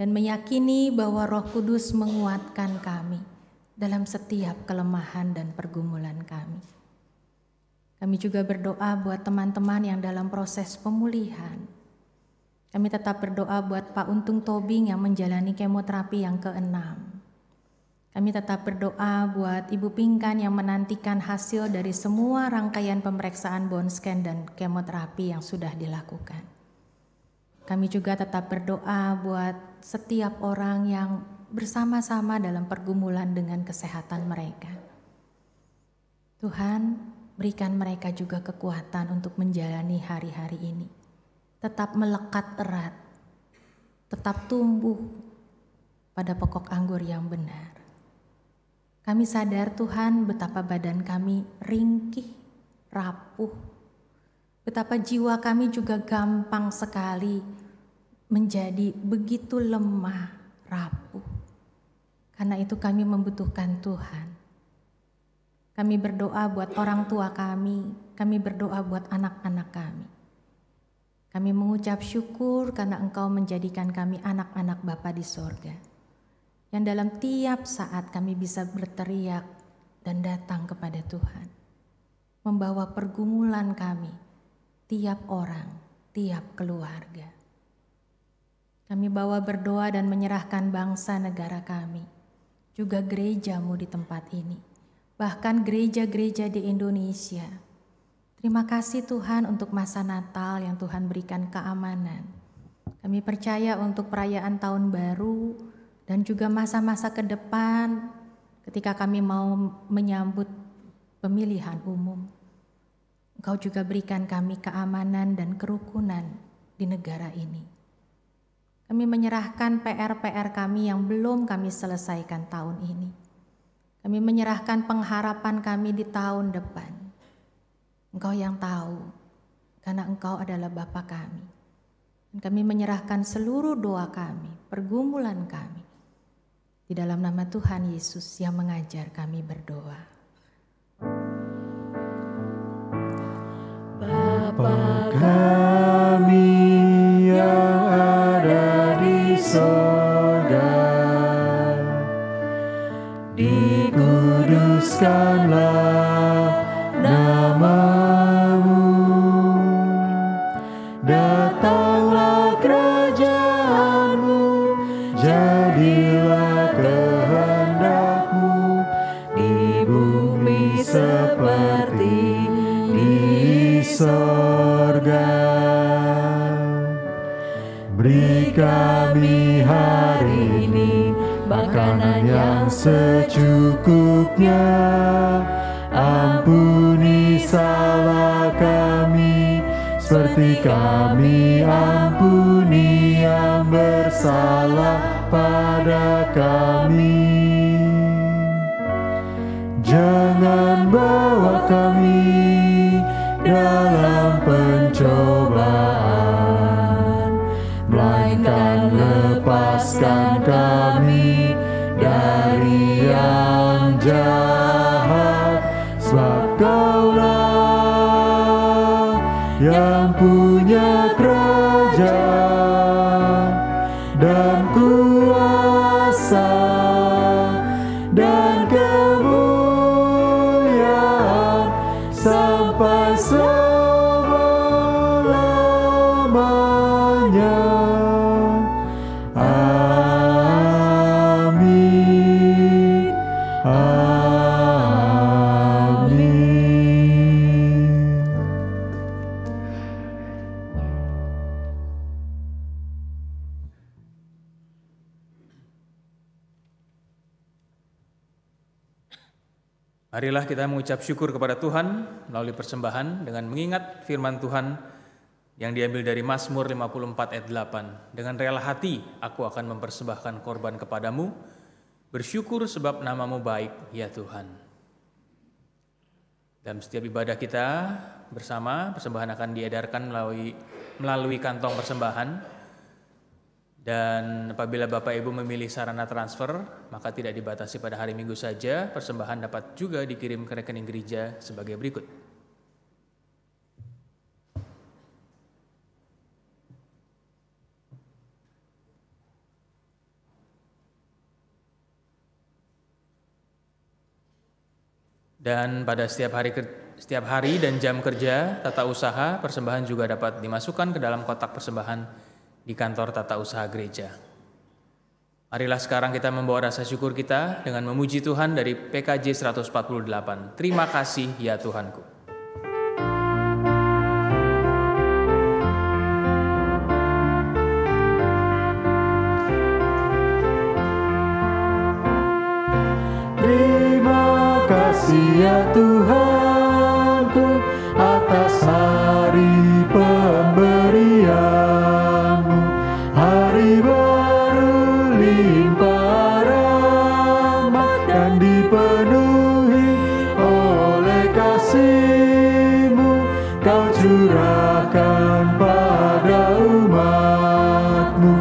Dan meyakini bahwa Roh Kudus menguatkan kami dalam setiap kelemahan dan pergumulan kami. Kami juga berdoa buat teman-teman yang dalam proses pemulihan. Kami tetap berdoa buat Pak Untung Tobing yang menjalani kemoterapi yang ke-6. Kami tetap berdoa buat Ibu Pingkan yang menantikan hasil dari semua rangkaian pemeriksaan bone scan dan kemoterapi yang sudah dilakukan. Kami juga tetap berdoa buat setiap orang yang bersama-sama dalam pergumulan dengan kesehatan mereka. Tuhan, berikan mereka juga kekuatan untuk menjalani hari-hari ini. Tetap melekat erat, tetap tumbuh pada pokok anggur yang benar. Kami sadar Tuhan betapa badan kami ringkih, rapuh. Betapa jiwa kami juga gampang sekali menjadi begitu lemah, rapuh. Karena itu kami membutuhkan Tuhan. Kami berdoa buat orang tua kami berdoa buat anak-anak kami. Kami mengucap syukur karena Engkau menjadikan kami anak-anak Bapa di sorga. Yang dalam tiap saat kami bisa berteriak dan datang kepada Tuhan. Membawa pergumulan kami, tiap orang, tiap keluarga. Kami bawa berdoa dan menyerahkan bangsa negara kami. Juga gereja-Mu di tempat ini, bahkan gereja-gereja di Indonesia. Terima kasih Tuhan untuk masa Natal yang Tuhan berikan keamanan. Kami percaya untuk perayaan Tahun Baru dan juga masa-masa ke depan ketika kami mau menyambut pemilihan umum. Engkau juga berikan kami keamanan dan kerukunan di negara ini. Kami menyerahkan PR-PR kami yang belum kami selesaikan tahun ini. Kami menyerahkan pengharapan kami di tahun depan. Engkau yang tahu, karena Engkau adalah Bapa kami. Dan kami menyerahkan seluruh doa kami, pergumulan kami. Di dalam nama Tuhan Yesus yang mengajar kami berdoa. Bapa kami yang ada di sorga, dikuduskanlah nama-Mu, datanglah kerajaan-Mu, jadilah kehendak-Mu di bumi seperti di sorga. Beri kami hari ini makanan yang secukupnya. Ampuni salah kami seperti kami ampuni yang bersalah pada kami. Jangan bawa kami dalam pencobaan, melainkan lepaskan kami dari yang jahat. Sebab Marilah kita mengucap syukur kepada Tuhan melalui persembahan dengan mengingat firman Tuhan yang diambil dari Mazmur 54 ayat 8. Dengan rela hati aku akan mempersembahkan korban kepadamu, bersyukur sebab namamu baik ya Tuhan. Dalam setiap ibadah kita bersama, persembahan akan diedarkan melalui kantong persembahan. Dan apabila Bapak Ibu memilih sarana transfer, maka tidak dibatasi pada hari Minggu saja, persembahan dapat juga dikirim ke rekening gereja sebagai berikut. Dan pada setiap hari dan jam kerja tata usaha, persembahan juga dapat dimasukkan ke dalam kotak persembahan di kantor tata usaha gereja. Marilah sekarang kita membawa rasa syukur kita dengan memuji Tuhan dari PKJ 148. Terima kasih ya Tuhanku. Terima kasih ya Tuhanku atas hari pemberian-Mu, hari baru limpah rahmat dan dipenuhi oleh kasih-Mu. Kau curahkan pada umat-Mu,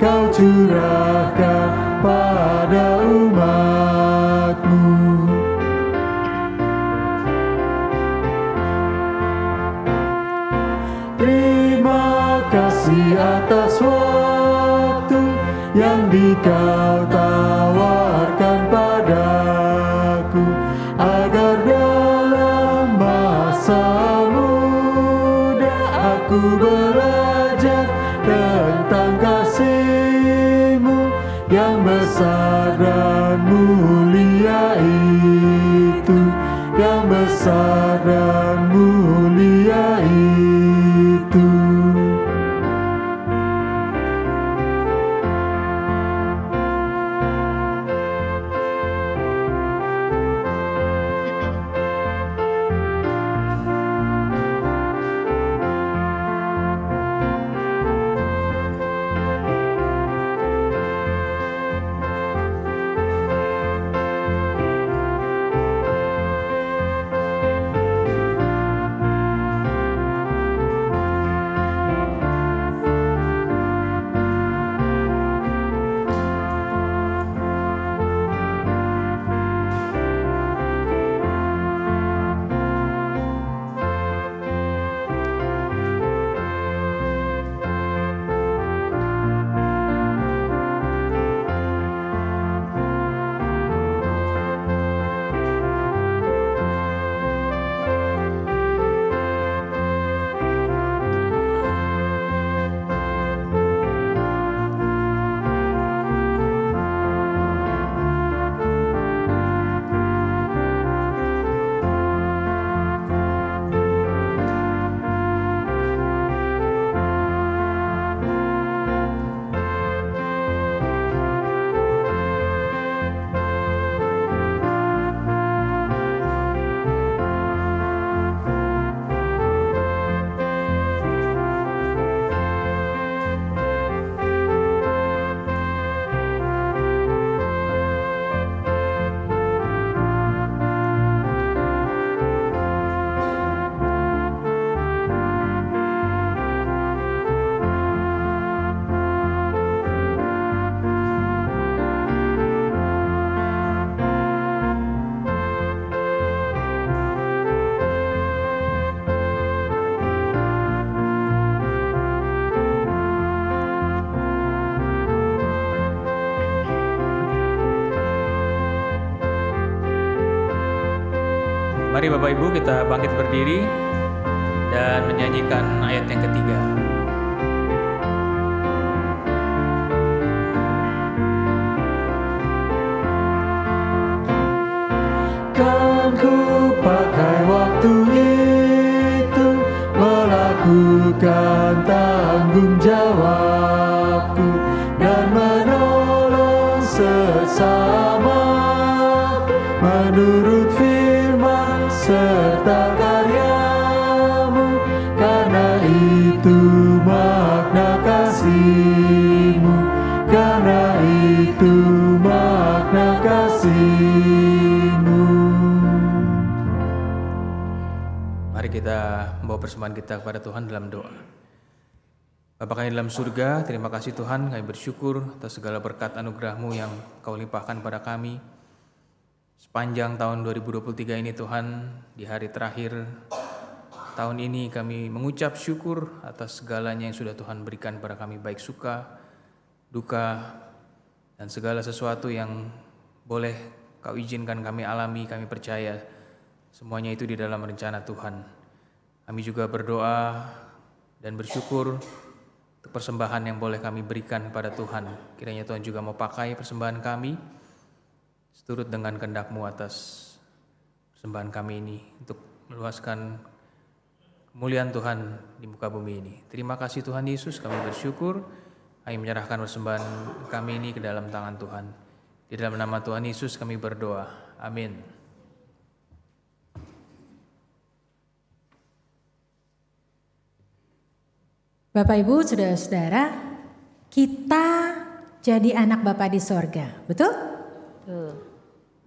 Kau curahkan pada umat-Mu. Terima kasih atas waktu yang Kau tawarkan padaku, agar dalam masa muda aku belajar tentang kasih-Mu yang besar dan mulia itu, yang besar dan mulia itu. Mari Bapak Ibu kita bangkit berdiri dan menyanyikan ayat yang ketiga. Kan ku pakai waktu itu melakukan tanggung jawabku dan menolong sesama menurut firman kasih-Mu. Mari kita membawa persembahan kita kepada Tuhan dalam doa. Bapa kami dalam surga, terima kasih Tuhan, kami bersyukur atas segala berkat anugerah-Mu yang Kau limpahkan pada kami. Sepanjang tahun 2023 ini Tuhan, di hari terakhir tahun ini kami mengucap syukur atas segalanya yang sudah Tuhan berikan pada kami, baik suka, duka, dan segala sesuatu yang boleh Kau izinkan kami alami. Kami percaya semuanya itu di dalam rencana Tuhan. Kami juga berdoa dan bersyukur untuk persembahan yang boleh kami berikan kepada Tuhan. Kiranya Tuhan juga mau pakai persembahan kami seturut dengan kehendak-Mu atas persembahan kami ini untuk meluaskan kemuliaan Tuhan di muka bumi ini. Terima kasih Tuhan Yesus, kami bersyukur. Kami menyerahkan persembahan kami ini ke dalam tangan Tuhan. Di dalam nama Tuhan Yesus kami berdoa. Amin. Bapak Ibu, saudara-saudara, kita jadi anak Bapa di sorga, betul?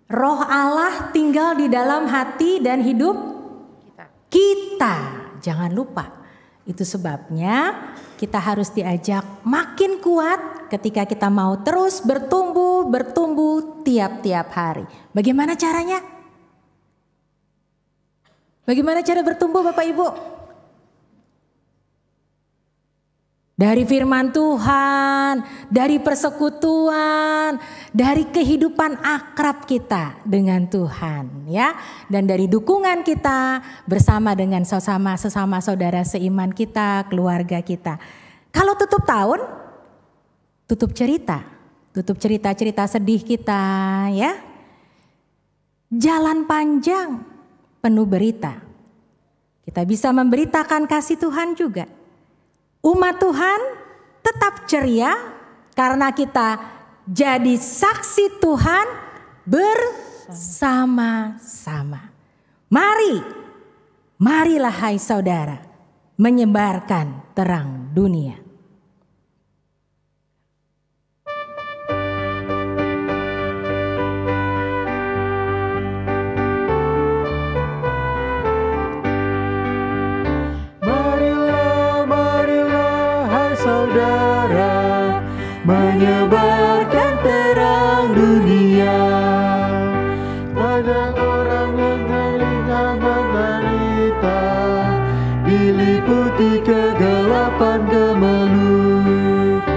Roh Allah tinggal di dalam hati dan hidup kita. Jangan lupa, itu sebabnya kita harus diajak makin kuat ketika kita mau terus bertumbuh tiap-tiap hari. Bagaimana caranya? Bagaimana cara bertumbuh Bapak Ibu? Dari firman Tuhan, dari persekutuan, dari kehidupan akrab kita dengan Tuhan, ya, dan dari dukungan kita bersama dengan sesama saudara seiman kita, keluarga kita. Kalau tutup tahun, tutup cerita sedih kita, ya. Jalan panjang penuh berita. Kita bisa memberitakan kasih Tuhan juga. Umat Tuhan tetap ceria karena kita jadi saksi Tuhan bersama-sama. Marilah hai saudara, menyebarkan terang dunia. Saudara, menyebarkan terang dunia pada orang yang teringat menderita, diliputi kegelapan gemerlap.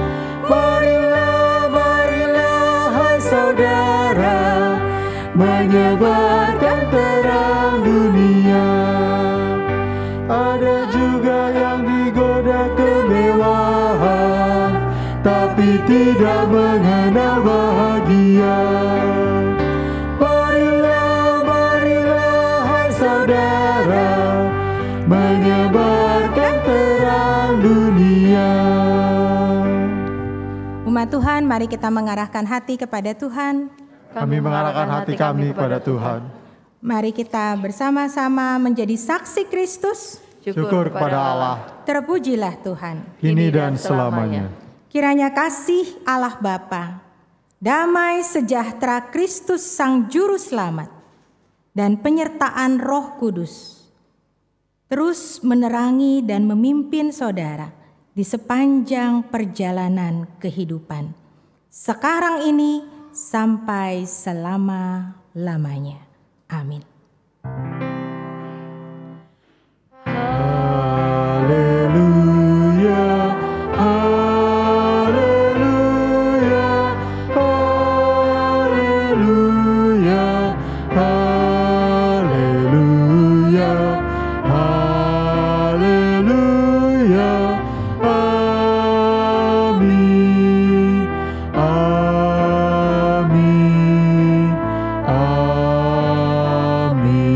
Marilah, hai saudara, menyebarkan terang dunia. Ada juga yang digoda kemewahan, tapi tidak mengenal bahagia. Marilah, hai saudara, menyebarkan terang dunia. Umat Tuhan, mari kita mengarahkan hati kepada Tuhan. Kami mengarahkan hati kami kepada Tuhan. Mari kita bersama-sama menjadi saksi Kristus. Syukur kepada Allah. Terpujilah Tuhan. Kini dan selamanya. Kiranya kasih Allah Bapa, damai sejahtera Kristus Sang Juru Selamat, dan penyertaan Roh Kudus terus menerangi dan memimpin saudara di sepanjang perjalanan kehidupan, sekarang ini sampai selama-lamanya. Amin. Haleluya, haleluya, haleluya, haleluya, haleluya, amin, amin, amin.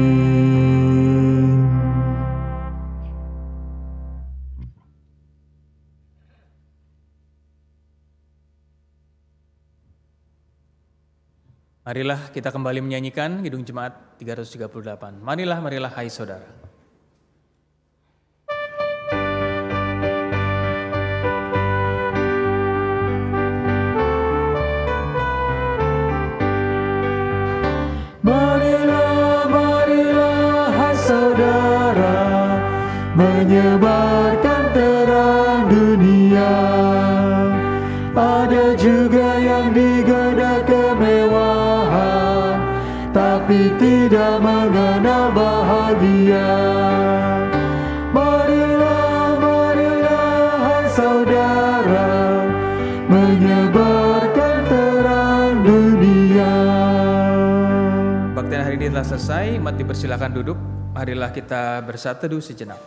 Marilah kita kembali menyanyikan Kidung Jemaat 338. Marilah hai saudara. menyebarkan terang dunia. Ada juga yang digoda kemewahan, tapi tidak mengenal bahagia. Marilah, marilah hai saudara, menyebarkan terang dunia. Baktian hari ini telah selesai, umat dipersilakan duduk. Marilah kita bersatu sejenak.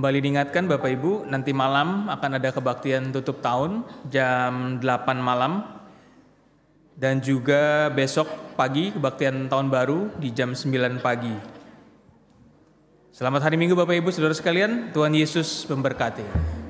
Kembali diingatkan Bapak Ibu, nanti malam akan ada kebaktian tutup tahun jam 8 malam. Dan juga besok pagi kebaktian tahun baru di jam 9 pagi. Selamat hari Minggu Bapak Ibu Saudara sekalian, Tuhan Yesus memberkati.